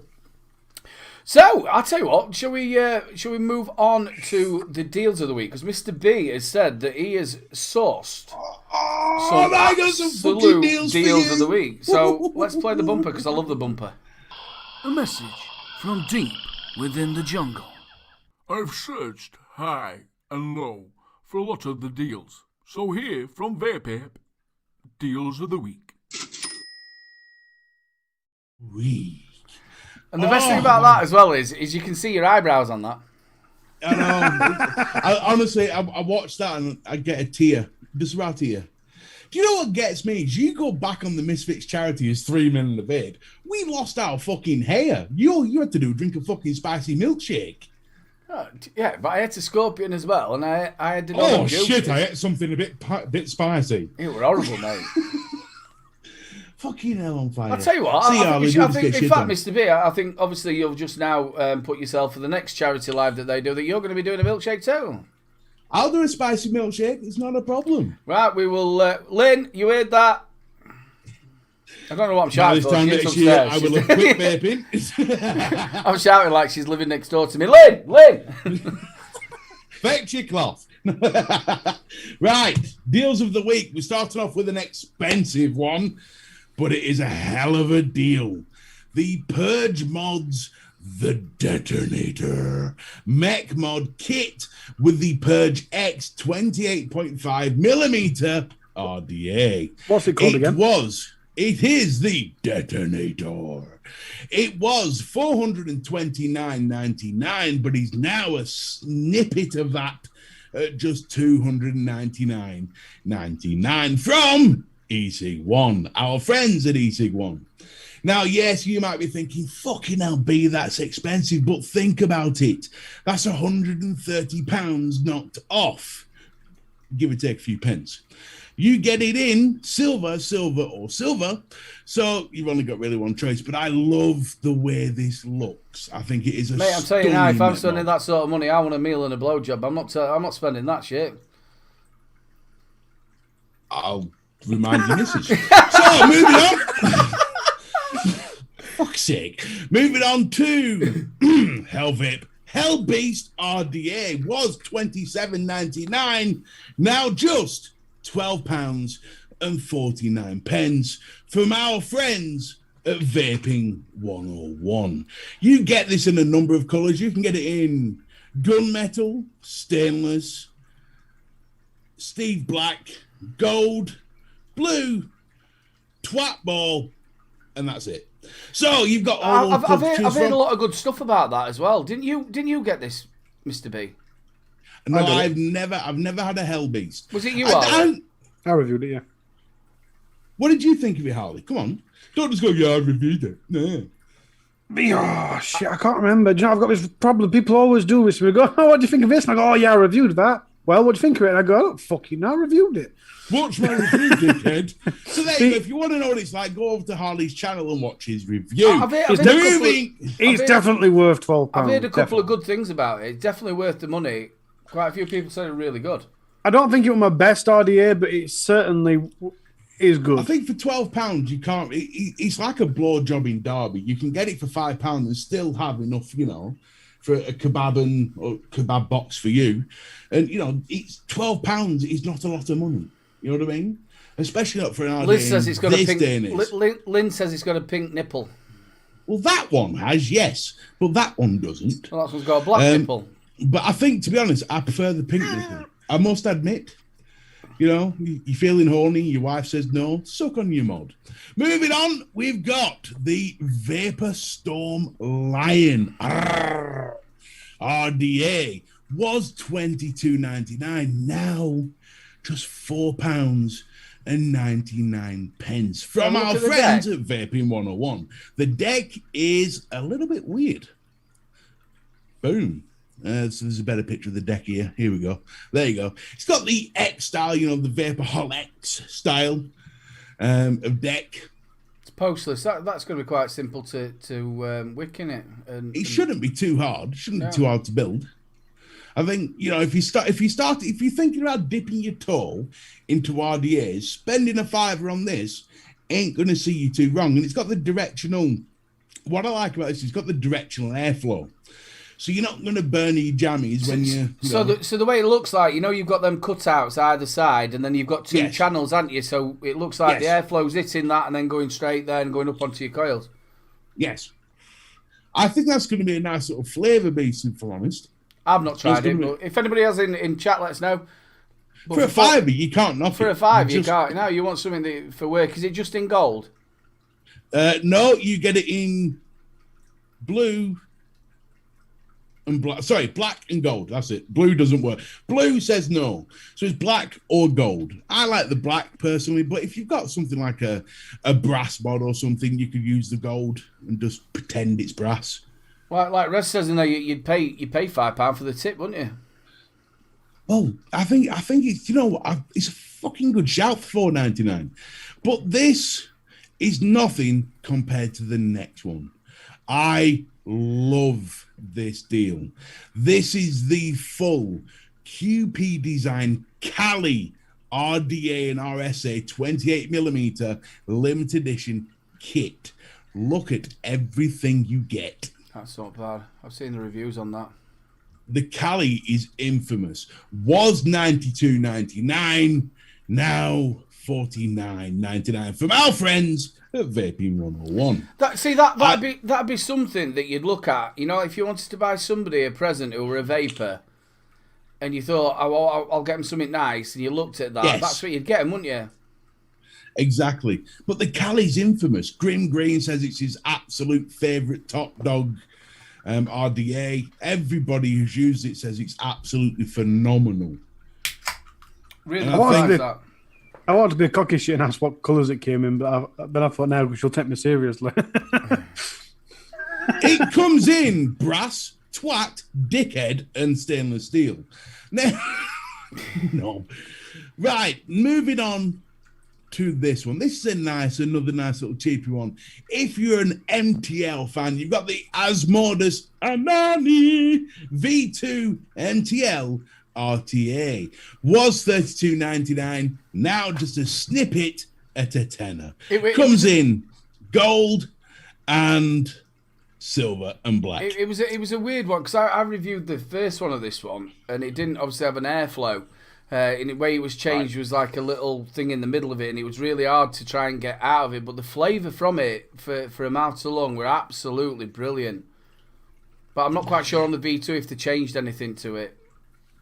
So I'll tell you what. Shall we move on to the deals of the week? Because Mr. B has said that he has sourced some absolute deals of the week. So let's play the bumper because I love the bumper. A message from deep within the jungle. I've searched high and low for a lot of the deals. So here from Vape, deals of the week. And the best thing about that as well is you can see your eyebrows on that. I know. Honestly, I watched that and I get a tear. Just about here. Do you know what gets me? Is you go back on the Misfits charity as 3 men in the bed. We lost our fucking hair. You had to drink a fucking spicy milkshake. Oh, yeah, but I had a scorpion as well, and I did. Oh shit! I ate something a bit spicy. It was horrible, mate. Fucking hell on fire. I'll tell you what, See, I think in fact, on. Mr. B, I think obviously you'll just now put yourself for the next charity live that they do, that you're going to be doing a milkshake too. I'll do a spicy milkshake. It's not a problem. Right, we will. Lynn, you heard that? I don't know what I'm shouting for. She's upstairs. I will have quit vaping. I'm shouting like she's living next door to me. Lynn! Fake your cloth. Right, deals of the week. We're starting off with an expensive one, but it is a hell of a deal. The Purge Mods The Detonator Mech Mod Kit with the Purge X 28.5mm RDA. What's it called again? It is the Detonator. It was $429.99, but he's now a snippet of that at just $299.99 from eSig1, our friends at eSig1. Now, yes, you might be thinking, fucking hell, B, that's expensive, but think about it. That's £130 knocked off. Give or take a few pence. You get it in silver, or silver. So you've only got really one choice. But I love the way this looks. I think it is a Mate, I'm telling you now, if I'm spending that sort of money, I want a meal and a blowjob. I'm not spending that shit. I'll remind you, missus. So, moving on. Fuck's sake. Moving on to Hell Vape. Hell Beast RDA was $27.99. Now just £12.49 from our friends at Vaping 101. You get this in a number of colours. You can get it in gunmetal, stainless, Steve Black, gold, blue, twat ball, and that's it. So you've got all I've heard a lot of good stuff about that as well. Didn't you get this, Mr. B? No, I've never had a Hell Beast. Was it you, Harley? I reviewed it, yeah. What did you think of it, Harley? Come on. Don't just go, yeah, I reviewed it. No. Oh, shit, I can't remember. Do you know, I've got this problem. People always do this. We go, oh, what do you think of this? And I go, oh, yeah, I reviewed that. Well, what do you think of it? And I go, I don't fucking know, I reviewed it. Watch my review, dickhead. So there you go. If you want to know what it's like, go over to Harley's channel and watch his review. It's definitely worth £12. I've heard a couple of good things about it. It's definitely worth the money. Quite a few people said it really good. I don't think it was my best RDA, but it certainly is good. I think for £12, you can't. It's like a blowjob in Derby. You can get it for £5 and still have enough, for a kebab or kebab box for you. And it's £12 is not a lot of money. You know what I mean? Especially not for an RDA. Lynn says it's got a pink. Lynn says it's got a pink nipple. Well, that one has, yes, but that one doesn't. Well, that one's got a black nipple. But I think, to be honest, I prefer the pink nipple. I must admit, you're feeling horny, your wife says no, suck on your mod. Moving on, we've got the Vapor Storm Lion. RDA was $22.99, now just £4.99 from our friends at Vaping 101. The deck is a little bit weird. Boom. So there's a better picture of the deck here. Here we go. There you go. It's got the X style, the Vaporhol X style of deck. It's postless. That's going to be quite simple to wick, in it. It shouldn't be too hard. It shouldn't be too hard to build. I think if you're thinking about dipping your toe into RDAs, spending a $5 on this ain't going to see you too wrong. And it's got the directional. What I like about this, it's got the directional airflow. So you're not going to burn your jammies when you. So the way it looks like, you've got them cutouts either side, and then you've got two channels, haven't you? So it looks like the airflow's hitting that, and then going straight there and going up onto your coils. Yes, I think that's going to be a nice little flavour beast, if I'm honest. I've not tried it, gonna but if anybody else in chat, let us know. But For a fiver, you can't knock For it. a fiver, you Just- can't. No, you want something for work. Is it just in gold? No, you get it in blue and black. Sorry, black and gold. That's it. Blue doesn't work. Blue says no. So it's black or gold. I like the black personally, but if you've got something like a brass mod or something, you could use the gold and just pretend it's brass. Like Rez says in there, you'd pay £5 for the tip, wouldn't you? Oh, I think it's it's a fucking good shout for $4.99, but this is nothing compared to the next one. I love this deal. This is the full QP design Cali RDA and RSA 28mm limited edition kit. Look at everything you get. That's not bad. I've seen the reviews on that. The Cali is infamous. Was $92.99, now $49.99 from our friends at Vaping 101. That'd be something that you'd look at. You know, if you wanted to buy somebody a present who were a vapor, and you thought, I'll get them something nice, and you looked at that, Yes. that's what you'd get them, wouldn't you? Exactly. But the Cali's infamous. Grim Green says it's his absolute favourite top dog RDA. Everybody who's used it says it's absolutely phenomenal. Really I nice think- that. I wanted to be cocky shit and ask what colours it came in, but then I thought, now she'll take me seriously. It comes in brass, twat, dickhead, and stainless steel. Now, no. Right, moving on to this one. This is another nice little cheapy one. If you're an MTL fan, you've got the Asmodeus Anani V2 MTL RTA. Was $32.99, now just a snippet at a tenner. Comes in gold and silver and black. It was a weird one because I reviewed the first one of this one and it didn't obviously have an airflow. In the way it was changed was like a little thing in the middle of it, and it was really hard to try and get out of it. But the flavour from it for a mouth so long were absolutely brilliant. But I'm not quite sure on the V2 if they changed anything to it.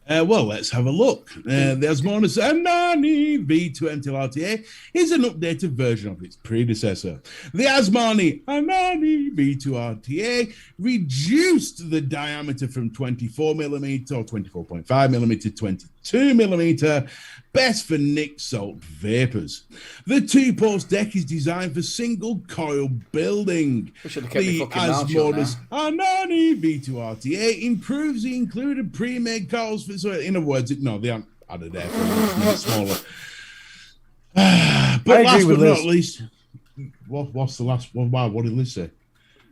Well, let's have a look. The Asmodeus Anani V2 MTL RTA is an updated version of its predecessor. The Asmani Anani V2 RTA reduced the diameter from 24mm or 24.5mm to 22mm, best for Nick Salt vapors. The two-post deck is designed for single coil building. We should have kept The the fucking mouth shut Asmodeus Anani V2 RTA improves the included pre-made coils for. So in other words, they aren't added there for smaller. But last but not least, what's the last one? Wow, what did Liz say?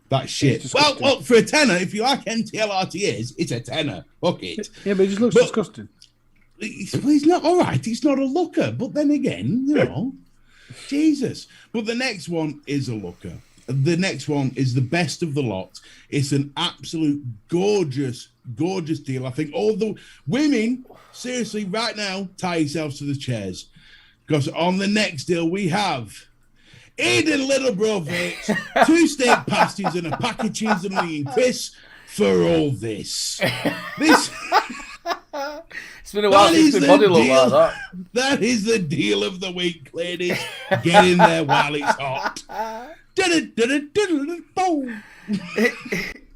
That shit. Well, for a tenner, if you like MTL RTAs, it's a tenner. Fuck it. Yeah, but it just looks disgusting. He's not all right. He's not a looker. But then again, Jesus. But the next one is a looker. The next one is the best of the lot. It's an absolute gorgeous deal. I think all the women, seriously, right now, tie yourselves to the chairs. Because on the next deal, we have Eden Littlebro Vapes, 2 steak pasties, and a pack of cheese and lean crisps for all this. It's been a while since my body looked like that. That is the deal of the week, ladies. Get in there while it's hot.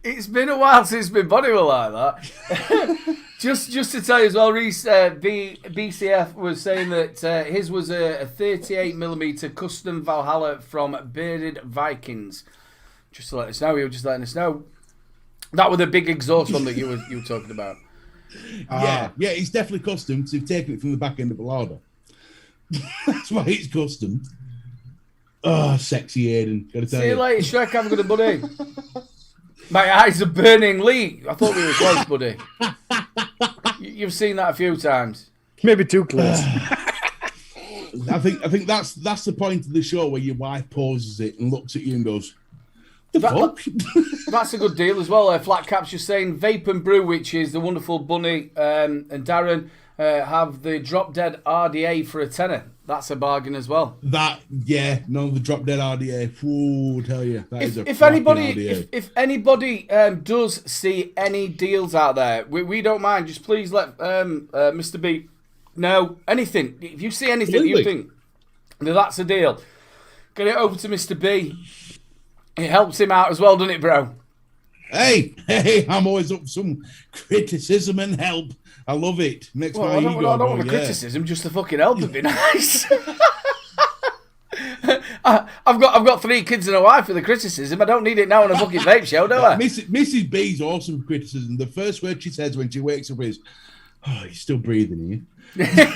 It's been a while since my body was like that. just to tell you as well, Reese, BCF was saying that his was a 38mm custom Valhalla from Bearded Vikings. Just to let us know, he was just letting us know. That was the big exhaust one that you were talking about. Yeah, it's definitely custom because they've taken it from the back end of a larder. That's why it's custom. Oh, sexy Aiden. Gotta tell See you later, Shrek. Have a good buddy. My eyes are burning, Lee. I thought we were close, buddy. You've seen that a few times. Maybe too close. I think that's the point of the show where your wife pauses it and looks at you and goes, "The fuck?" That's a good deal as well. Flat Cap's just saying Vape and Brew, which is the wonderful Bunny and Darren. have the Drop Dead RDA for a tenner. That's a bargain as well. The Drop Dead RDA. Whoa, tell you, that is a If cracking anybody, RDA. if anybody does see any deals out there, we don't mind. Just please let Mr. B know anything. If you see anything you think that's a deal, get it over to Mr. B. It helps him out as well, doesn't it, bro? Hey, I'm always up for some criticism and help. I love it. Next Well, I don't want the criticism, just the fucking help would be nice. I've got 3 kids and a wife for the criticism. I don't need it now on a fucking vape show, do I? Mrs. B's awesome for criticism. The first word she says when she wakes up is, "Oh, you're still breathing here."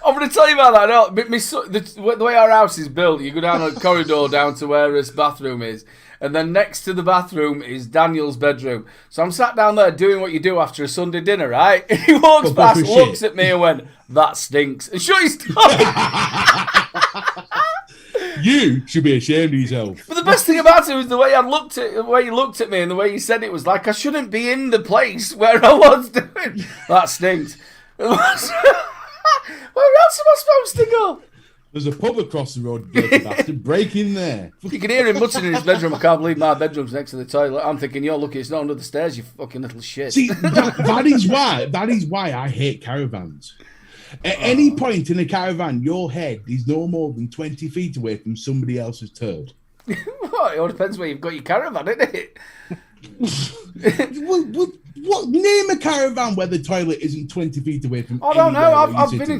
I'm going to tell you about that. No, the way our house is built, you go down a corridor down to where his bathroom is, and then next to the bathroom is Daniel's bedroom. So I'm sat down there doing what you do after a Sunday dinner, right? And he walks past, looks at me and went, "That stinks," and shut his door. You should be ashamed of yourself. But the best thing about it was the way he looked at me and the way he said it was like I shouldn't be in the place where I was doing. That stinks. Where else am I supposed to go? There's a pub across the road, dirty bastard. Break in there. You can hear him muttering in his bedroom. I can't believe my bedroom's next to the toilet. I'm thinking, you're lucky it's not under the stairs, you fucking little shit. See, that is why I hate caravans. At any point in a caravan, your head is no more than 20 feet away from somebody else's turd. Well, it all depends where you've got your caravan, isn't it? What name a caravan where the toilet isn't 20 feet away from? I don't know. I've I've been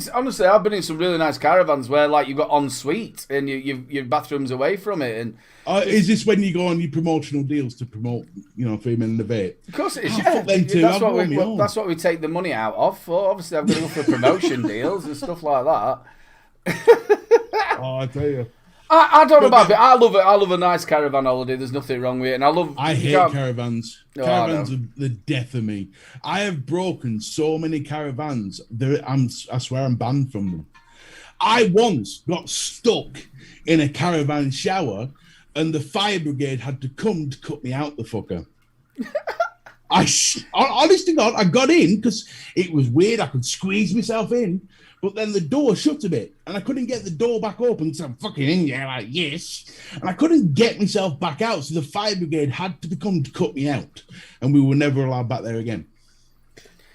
in some really nice caravans where like you've got ensuite and your bathroom's away from it. And is this when you go on your promotional deals to promote, female in the vape? Of course it is. That's what we take the money out of for. Obviously, I've got to go for promotion deals and stuff like that. Oh, I tell you. I don't know about it. I love it. I love a nice caravan holiday. There's nothing wrong with it. And I hate caravans. Caravans are the death of me. I have broken so many caravans. I swear I'm banned from them. I once got stuck in a caravan shower and the fire brigade had to come to cut me out the fucker. Honest to God, I got in because it was weird. I could squeeze myself in. But then the door shut a bit, and I couldn't get the door back open because I'm fucking in there like, yes. And I couldn't get myself back out, so the fire brigade had to come to cut me out, and we were never allowed back there again.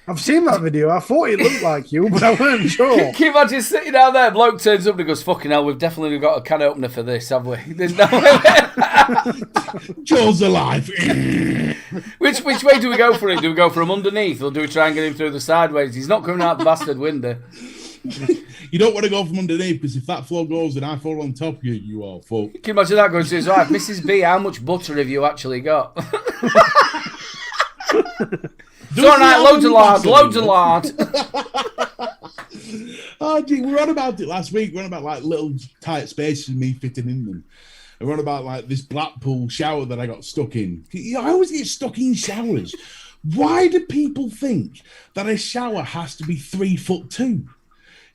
I've seen that video. I thought it looked like you, but I weren't sure. Can you imagine sitting down there, bloke turns up and goes, "Fucking hell, we've definitely got a can opener for this, have we?" There's no way. Joel's alive. Which way do we go for it? Do we go for him underneath, or do we try and get him through the sideways? He's not coming out the bastard window. You don't want to go from underneath because if that floor goes and I fall on top of you, you are fucked. Can you imagine that going to his wife? "Mrs. B, how much butter have you actually got?" It's all right, loads of lard. Oh, gee, we were on about it last week. We were on about like little tight spaces and me fitting in them. And we're on about like this Blackpool shower that I got stuck in. I always get stuck in showers. Why do people think that a shower has to be 3'2"?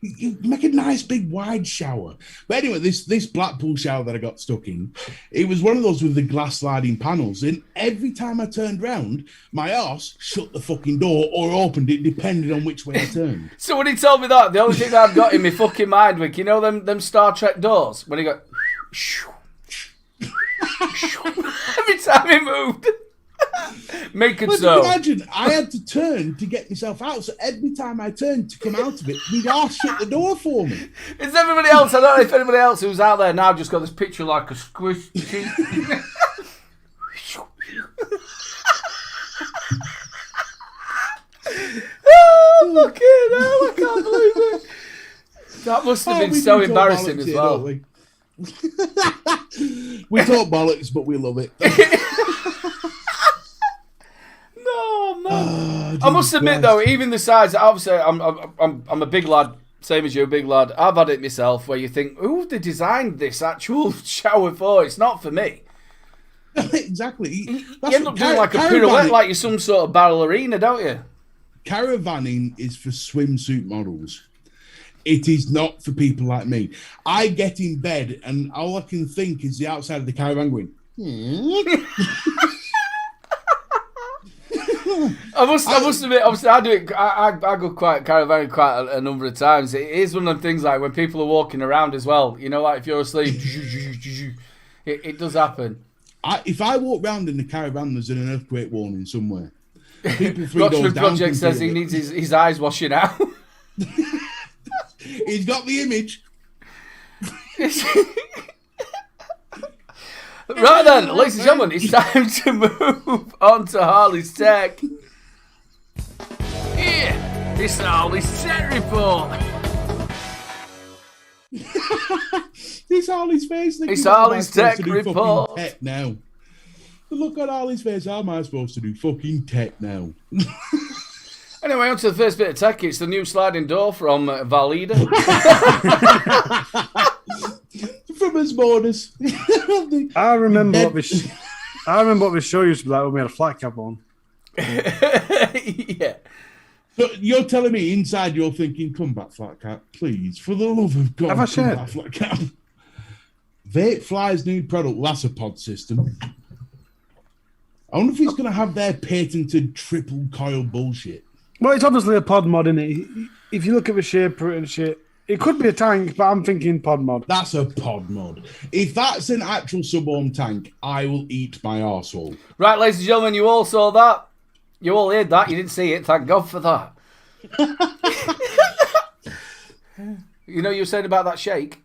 You make a nice big wide shower. But anyway, this Blackpool shower that I got stuck in, it was one of those with the glass sliding panels. And every time I turned round, my arse shut the fucking door or opened it, depending on which way I turned. So when he told me that, the only thing that I've got in my fucking mind, Wick, you know them Star Trek doors? When he got... every time he moved... Make it so. Imagine, I had to turn to get myself out, so every time I turned to come out of it, my arse shut the door for me. It's everybody else. I don't know if anybody else who's out there now just got this picture like a squish. Oh, fucking hell, I can't believe it. That must have been so embarrassing as well. We talk bollocks, but we love it. No, man. I must admit though, even the size. Obviously, I'm a big lad, same as you, a big lad. I've had it myself, where you think, who have they designed this actual shower for? It's not for me. Exactly. You end up doing like a pirouette, like you're some sort of ballerina, don't you? Caravanning is for swimsuit models. It is not for people like me. I get in bed and all I can think is the outside of the caravan going. I must admit, obviously, I do it. I go caravanning quite a number of times. It is one of the things like when people are walking around as well. You know, like if you're asleep, it does happen. If I walk around in the caravan, there's an earthquake warning somewhere. People 3 doors Rochford down Project says he needs his eyes washing out. He's got the image. Right then, ladies and gentlemen, it's time to move on to Harley's Tech. Yeah, it's Harley's Tech Report. It's Harley's face. It's Harley's Tech Report. Tech now. Look at Harley's face. How am I supposed to do fucking tech now? Anyway, on to the first bit of tech. It's the new sliding door from Valida. From his borders. I remember what this show used to be like when we had a flat cap on. Yeah. So you're telling me inside you're thinking, come back, flat cap, please, for the love of God, Have I come said? back, flat cap. Vapefly's new product, that's a pod system. I wonder if he's going to have their patented triple coil bullshit. Well, it's obviously a pod mod, isn't it? If you look at the shape of it and shit, it could be a tank, but I'm thinking pod mod. That's a pod mod. If that's an actual sub-ohm tank, I will eat my arsehole. Right, ladies and gentlemen, you all saw that. You all heard that. You didn't see it. Thank God for that. You know, you were saying about that shake.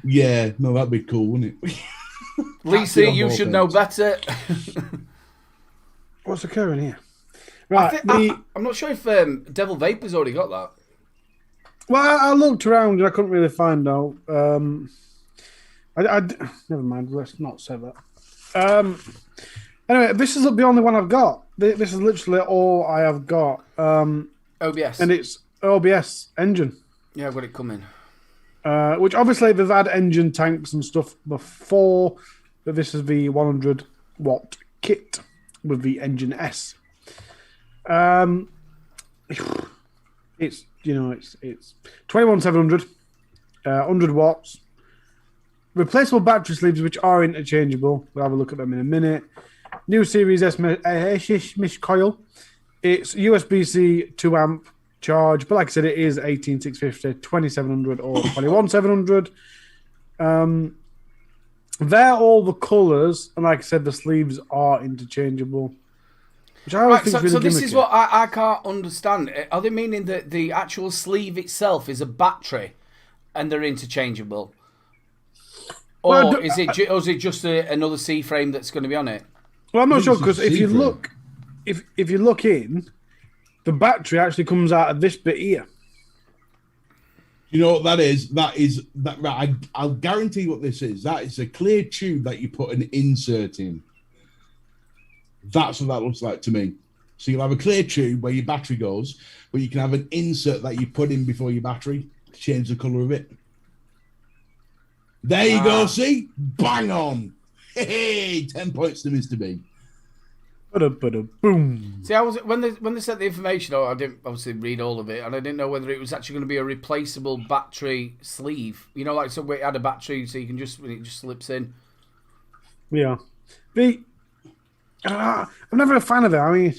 Yeah, no, that'd be cool, wouldn't it? Lisa, you should know better. What's occurring here? Right, I'm not sure if Devil Vape has already got that. well, I looked around and I couldn't really find out. Never mind. Let's not say that. Anyway, this is the only one I've got. This is literally all I have got. OBS. And it's OBS engine. Yeah, I've got it coming. Which obviously they've had engine tanks and stuff before, but this is the 100 watt kit with the engine S. It's 21700, 100 watts, replaceable battery sleeves which are interchangeable. We'll have a look at them in a minute. New Series S mesh coil. It's USB-C 2 amp charge, but like I said, it is 18650, 2700 or 21700. They're all the colours, and like I said, the sleeves are interchangeable. Which I always think is really so this gimmicky. is what I can't understand. Are they meaning that the actual sleeve itself is a battery and they're interchangeable? Or Well, is it just another C frame that's going to be on it? Well, I'm not sure, This is because if you C-frame. look, if you look in, the battery actually comes out of this bit here. You know what that is? Right, I'll guarantee what this is. That is a clear tube that you put an insert in. That's what that looks like to me. So you'll have a clear tube where your battery goes, but you can have an insert that you put in before your battery to change the colour of it. There you go, see? Bang on. Hey, 10 points to Mr. B. Boom. See, when they sent the information, I didn't obviously read all of it, and I didn't know whether it was actually going to be a replaceable battery sleeve. You know, like so it had a battery, so you can it just slips in. Yeah. I'm never a fan of it. I mean,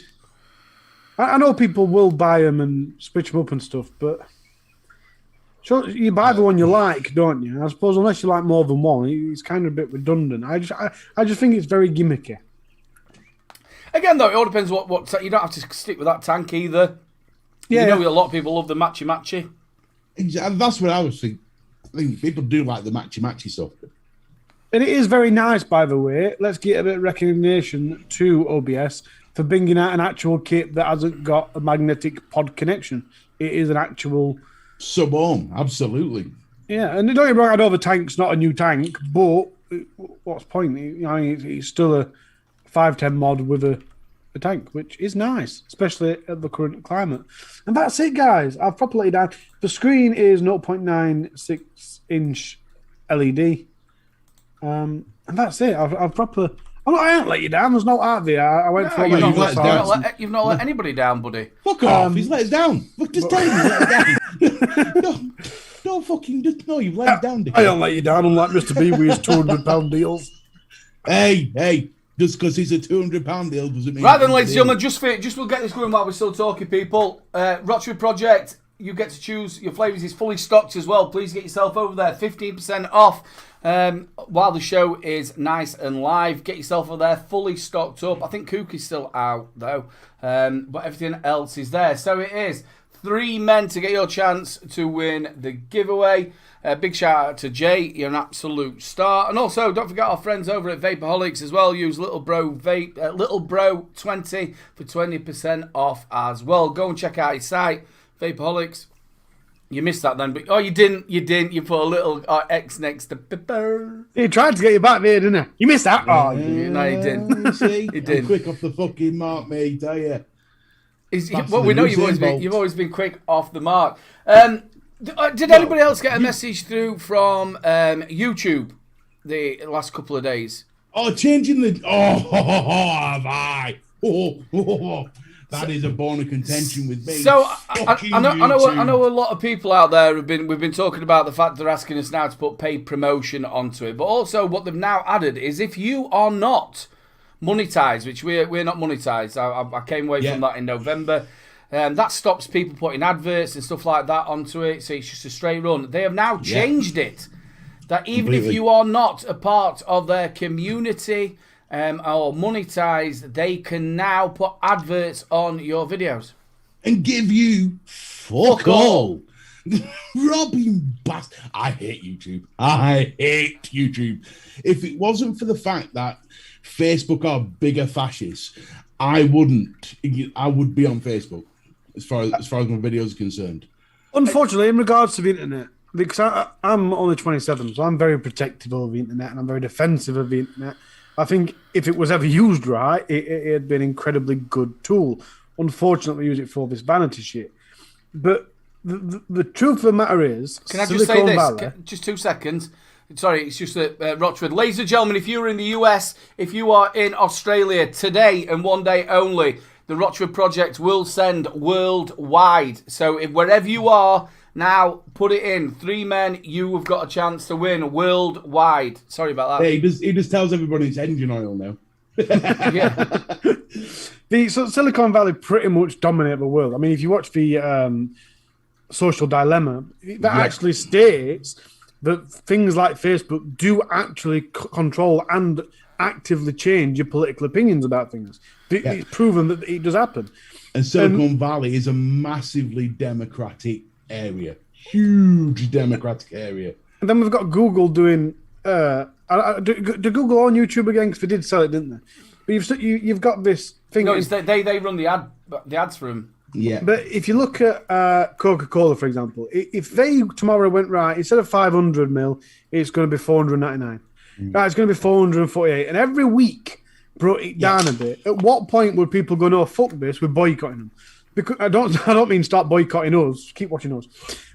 I know people will buy them and switch them up and stuff, but sure, you buy the one you like, don't you? I suppose unless you like more than one, it's kind of a bit redundant. I just think it's very gimmicky. Again, though, it all depends what you don't have to stick with that tank either. Yeah, you know, a lot of people love the matchy. Exactly. That's what I was thinking. I think people do like the matchy stuff. And it is very nice, by the way. Let's get a bit of recognition to OBS for bringing out an actual kit that hasn't got a magnetic pod connection. It is an actual Sub-ohm, absolutely. Yeah, and don't get me wrong, I know the tank's not a new tank, but what's the point? It's still a 510 mod with a tank, which is nice, especially at the current climate. And that's it, guys. I've properly let you down. The screen is 0.96-inch LED. And that's it. I've proper... I ain't let you down. There's no art there. I went for You've you've not let anybody down, buddy. Fuck off. He's let us down. Look, just tell him he's let us down. Don't fucking just know you've let us down. I don't let you down, unlike Mr. B with his £200 deals. Hey, Just because it's a £200 deal doesn't mean. Right then, ladies and gentlemen, just we'll get this going while we're still talking, people. Rochford Project, you get to choose your flavours. It's fully stocked as well. Please get yourself over there. 15% off while the show is nice and live. Get yourself over there, fully stocked up. I think Kook is still out, though. But everything else is there. So it is 3 men to get your chance to win the giveaway. Big shout out to Jay, you're an absolute star. And also, don't forget our friends over at Vapaholics as well. Use Little Bro Vape, Little Bro 20 for 20% off as well. Go and check out his site, Vapaholics. You missed that then, but you didn't. You put a little X next to Pipper. He tried to get you back there, didn't he? You missed that. No, he didn't. You see, He didn't. I'm quick off the fucking mark, mate. Tell you. Well, we know you've always been quick off the mark. Did anybody else get a message through from YouTube the last couple of days? Oh, changing the. Have I? That is a bone of contention with me. So I know a lot of people out there we've been talking about the fact they're asking us now to put paid promotion onto it, but also what they've now added is if you are not monetized, which we're not monetized. I came away from that in November. That stops people putting adverts and stuff like that onto it, so it's just a straight run. They have now changed it. That even if you are not a part of their community or monetized, they can now put adverts on your videos. And give you fuck all. Robbing bastard. I hate YouTube. I hate YouTube. If it wasn't for the fact that Facebook are bigger fascists, I would be on Facebook as far as my videos are concerned. Unfortunately, in regards to the internet, because I'm only 27, so I'm very protective of the internet and I'm very defensive of the internet. I think if it was ever used right, it'd be an incredibly good tool. Unfortunately, we use it for this vanity shit. But the truth of the matter is, can I just say this? Just 2 seconds. Sorry, it's just that Rochford. Ladies and gentlemen, if you're in the US, if you are in Australia today and one day only, the Rochford Project will send worldwide. So if wherever you are, now put it in. 3 men, you have got a chance to win worldwide. Sorry about that. Yeah, he just tells everybody it's engine oil now. Yeah. So Silicon Valley pretty much dominate the world. I mean, if you watch the Social Dilemma, that actually states that things like Facebook do actually control and actively change your political opinions about things. It's proven that it does happen. And Silicon Valley is a massively democratic area. Huge democratic area. And then we've got Google doing... do Google on YouTube again? Because they did sell it, didn't they? But you've got this thing... No, they run the ads for them. Yeah. But if you look at Coca-Cola, for example, if they tomorrow went, right, instead of 500 mil, it's going to be 499. Right, it's going to be 448. And every week brought it down a bit. At what point would people go, no, fuck this, we're boycotting them? Because I don't mean start boycotting us, keep watching us.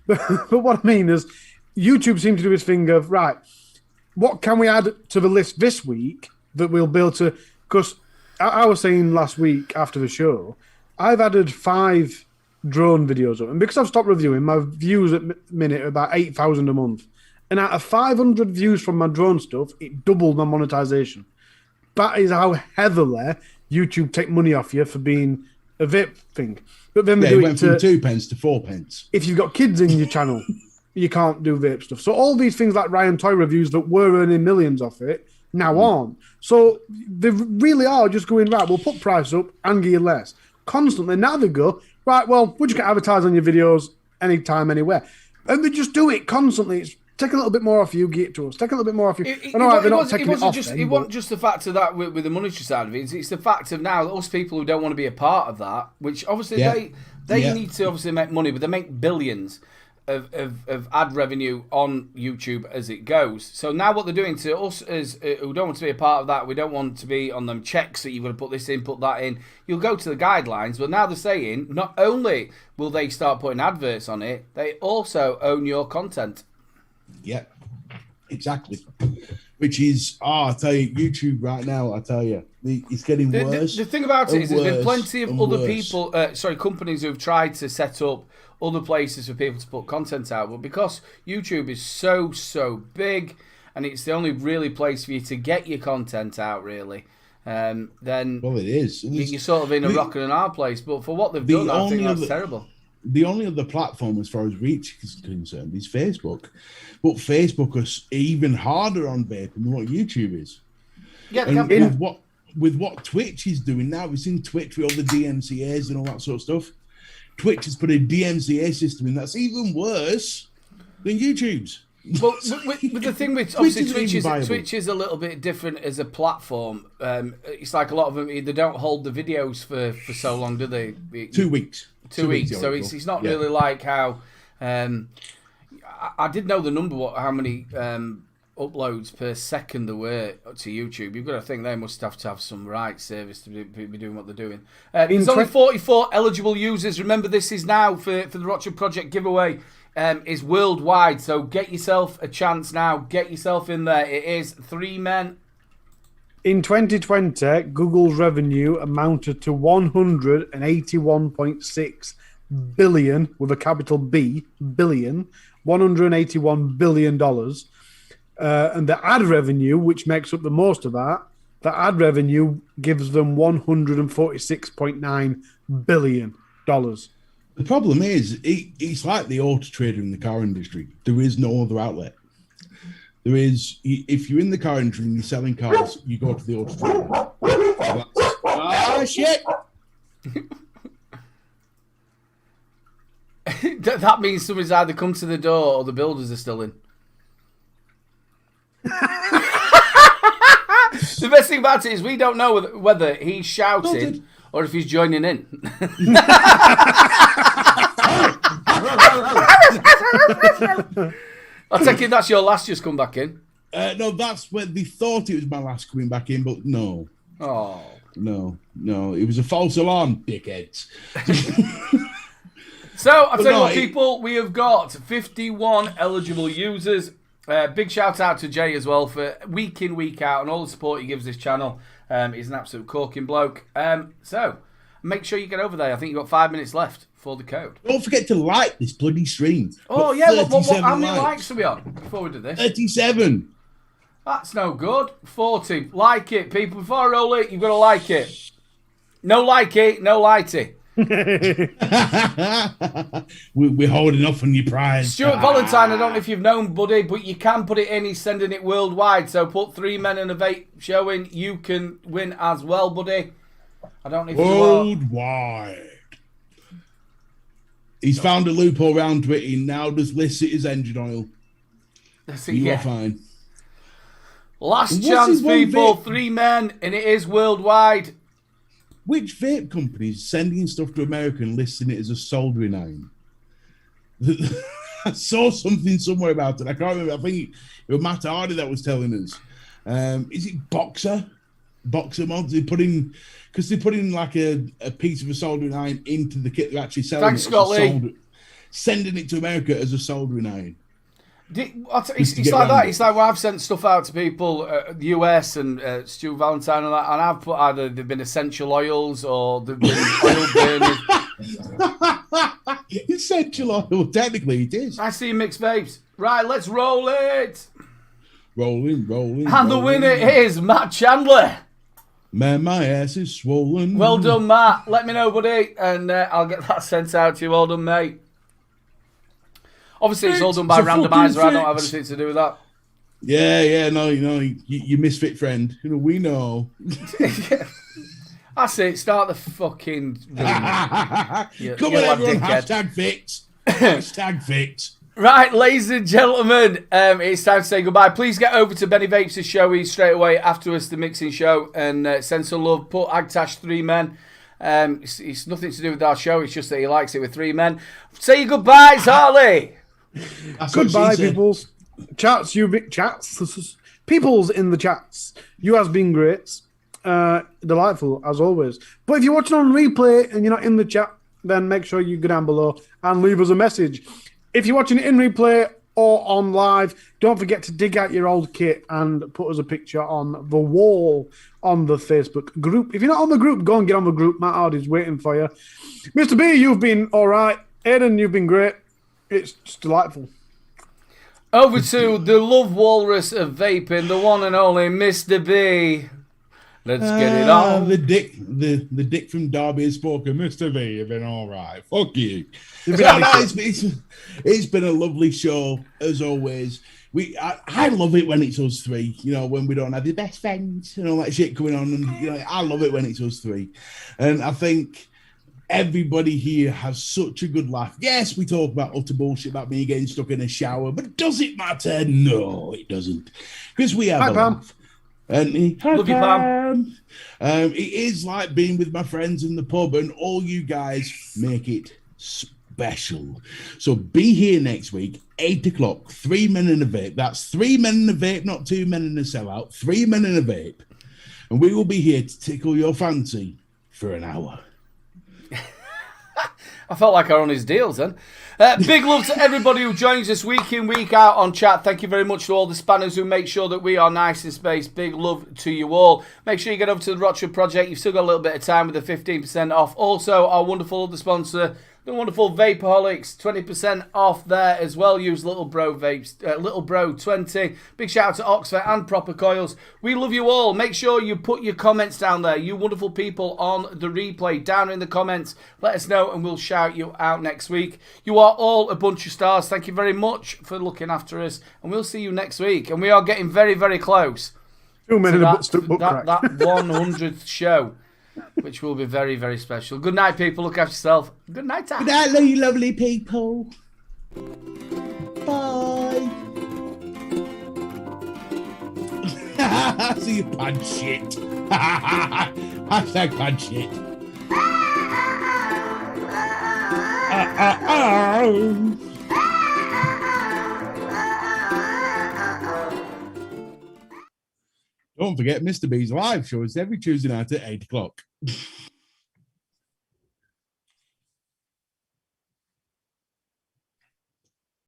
But what I mean is YouTube seems to do this thing of, right, what can we add to the list this week that we'll be able to... Because I was saying last week after the show, I've added 5 drone videos up. And because I've stopped reviewing, my views at minute are about 8,000 a month. And out of 500 views from my drone stuff, it doubled my monetization. That is how heavily YouTube take money off you for being a vape thing. But then they went from 2 pence to 4 pence. If you've got kids in your channel, you can't do vape stuff. So all these things like Ryan Toy reviews that were earning millions off it now aren't. So they really are just going, right, we'll put price up and give you less. Constantly. Now they go, right, well, we're just going to advertise on your videos anytime, anywhere. And they just do it constantly. It's take a little bit more off you, get it to us. Take a little bit more off you. It wasn't just the fact of that with the monetary side of it. It's the fact of now that us people who don't want to be a part of that, which obviously they need to obviously make money, but they make billions of ad revenue on YouTube as it goes. So now what they're doing to us is who don't want to be a part of that, we don't want to be on them checks that you've got to put this in, put that in. You'll go to the guidelines, but now they're saying not only will they start putting adverts on it, they also own your content. Yeah, exactly. Which is, I tell you, YouTube right now, I tell you, it's getting worse. The thing about it is there's been plenty of other people, companies who've tried to set up other places for people to put content out, but because YouTube is so big and it's the only really place for you to get your content out, really, then Well, it is. you're sort of in a rock and a hard place. But for what they've done, I think that's terrible. The only other platform, as far as reach is concerned, is Facebook. But Facebook is even harder on vaping than what YouTube is. Yeah, and with what Twitch is doing now, we've seen Twitch with all the DMCAs and all that sort of stuff. Twitch has put a DMCA system in that's even worse than YouTube's. Well, with the thing with obviously Twitch is a little bit different as a platform. It's like a lot of them, they don't hold the videos for so long, do they? 2 weeks. 2 weeks. So it's not really like how. I did know the number, how many uploads per second there were to YouTube. You've got to think they must have to have some right service to be doing what they're doing. There's only 44 eligible users. Remember, this is now for the Roger Project giveaway. Is worldwide, so get yourself a chance now. Get yourself in there. It is 3 men. In 2020, Google's revenue amounted to 181.6 billion, with a capital B, billion, $181 billion. And the ad revenue, which makes up the most of that, the ad revenue gives them $146.9 billion. The problem is, it's like the auto trader in the car industry. There is no other outlet. There is, if you're in the car industry and you're selling cars, you go to the auto trader. Shit! That means somebody's either come to the door or the builders are still in. The best thing about it is we don't know whether he's shouting or if he's joining in. I take it that's your last just come back in. No, that's when they thought it was my last coming back in, but no. Oh. No. It was a false alarm, dickheads. So, I'll tell you what, people, we have got 51 eligible users. Big shout out to Jay as well for week in, week out, and all the support he gives this channel. He's an absolute corking bloke. So, make sure you get over there. I think you've got 5 minutes left for the code. Don't forget to like this bloody stream. Oh, yeah, how many likes are we on before we do this? 37. That's no good. 40. Like it, people. Before I roll it, you've got to like it. No like it, no lighty. We're holding off on your prize. Stuart Valentine, I don't know if you've known, buddy, but you can put it in. He's sending it worldwide. So put 3 men and a vape show in. You can win as well, buddy. I don't know if worldwide. He's found a loophole around Twitter. He now does list it as engine oil. You are fine. Last chance, people. 3 men, and it is worldwide. Which vape company is sending stuff to America and listing it as a soldering iron? I saw something somewhere about it. I can't remember. I think it was Matt Hardy that was telling us. Is it Boxer? Boxer mods? They put in like a piece of a soldering iron into the kit they're actually selling. Thanks, Scott Lee. Sending it to America as a soldering iron. It's like that. It's like when I've sent stuff out to people, the US and Stu Valentine and that, and I've put either they've been essential oils or they've been oil burners. Essential oil, technically it is. I see mixed vapes. Right, let's roll it. Rolling. And the winner is Matt Chandler. Man, my ass is swollen. Well done, Matt. Let me know, buddy, and I'll get that sent out to you. Well done, mate. Obviously, it's all done by randomizer. I don't have anything to do with that. Yeah. No, you misfit friend. We know. That's it. Start the fucking. Come on, everyone. Hashtag fix. Hashtag fix. Right, ladies and gentlemen, it's time to say goodbye. Please get over to Benny Vapes' show straight away after us, the mixing show, and send some love. Put Agtash 3 men. It's nothing to do with our show. It's just that he likes it with 3 men. Say your goodbyes, Harley. Goodbye, peoples. Chats, peoples in the chats. You has been great. Delightful, as always. But if you're watching on replay and you're not in the chat, then make sure you go down below and leave us a message. If you're watching it in replay or on live, don't forget to dig out your old kit and put us a picture on the wall on the Facebook group. If you're not on the group, go and get on the group. Matt Hardy's waiting for you. Mr. B, you've been all right. Aidan, you've been great. It's just delightful. Over to the love walrus of vaping, the one and only Mr. B. Let's get it on. The dick from Derby has spoken. Mr. V, you've been all right. Fuck you. It's been a lovely show as always. I love it when it's us three. You know, when we don't have the best friends and all that shit going on. And you know, I love it when it's us three. And I think everybody here has such a good laugh. Yes, we talk about utter bullshit about me getting stuck in a shower, but does it matter? No, it doesn't. Because we have a laugh. And love you, Pam. It is like being with my friends in the pub, and all you guys make it special. So be here next week, 8 o'clock, 3 men in a vape. That's 3 men in a vape, not 2 men in a sellout. 3 men in a vape. And we will be here to tickle your fancy for an hour. I felt like I was on his deals then. Big love to everybody who joins us week in, week out on chat. Thank you very much to all the spanners who make sure that we are nice in space. Big love to you all. Make sure you get over to the Rochford Project. You've still got a little bit of time with the 15% off. Also, our wonderful other sponsor, the wonderful Vapeholics, 20% off there as well. Use Little Bro Vapes, Little Bro 20. Big shout out to Oxford and Proper Coils. We love you all. Make sure you put your comments down there. You wonderful people on the replay, down in the comments. Let us know and we'll shout you out next week. You are all a bunch of stars. Thank you very much for looking after us. And we'll see you next week. And we are getting very, very close. 2 men in a butt that 100th show, which will be very, very special. Good night, people. Look after yourself. Good night, Tom. Good night, you lovely people. Bye. See you pan shit. Hashtag pan shit. Don't forget Mr. B's live show is every Tuesday night at 8 o'clock.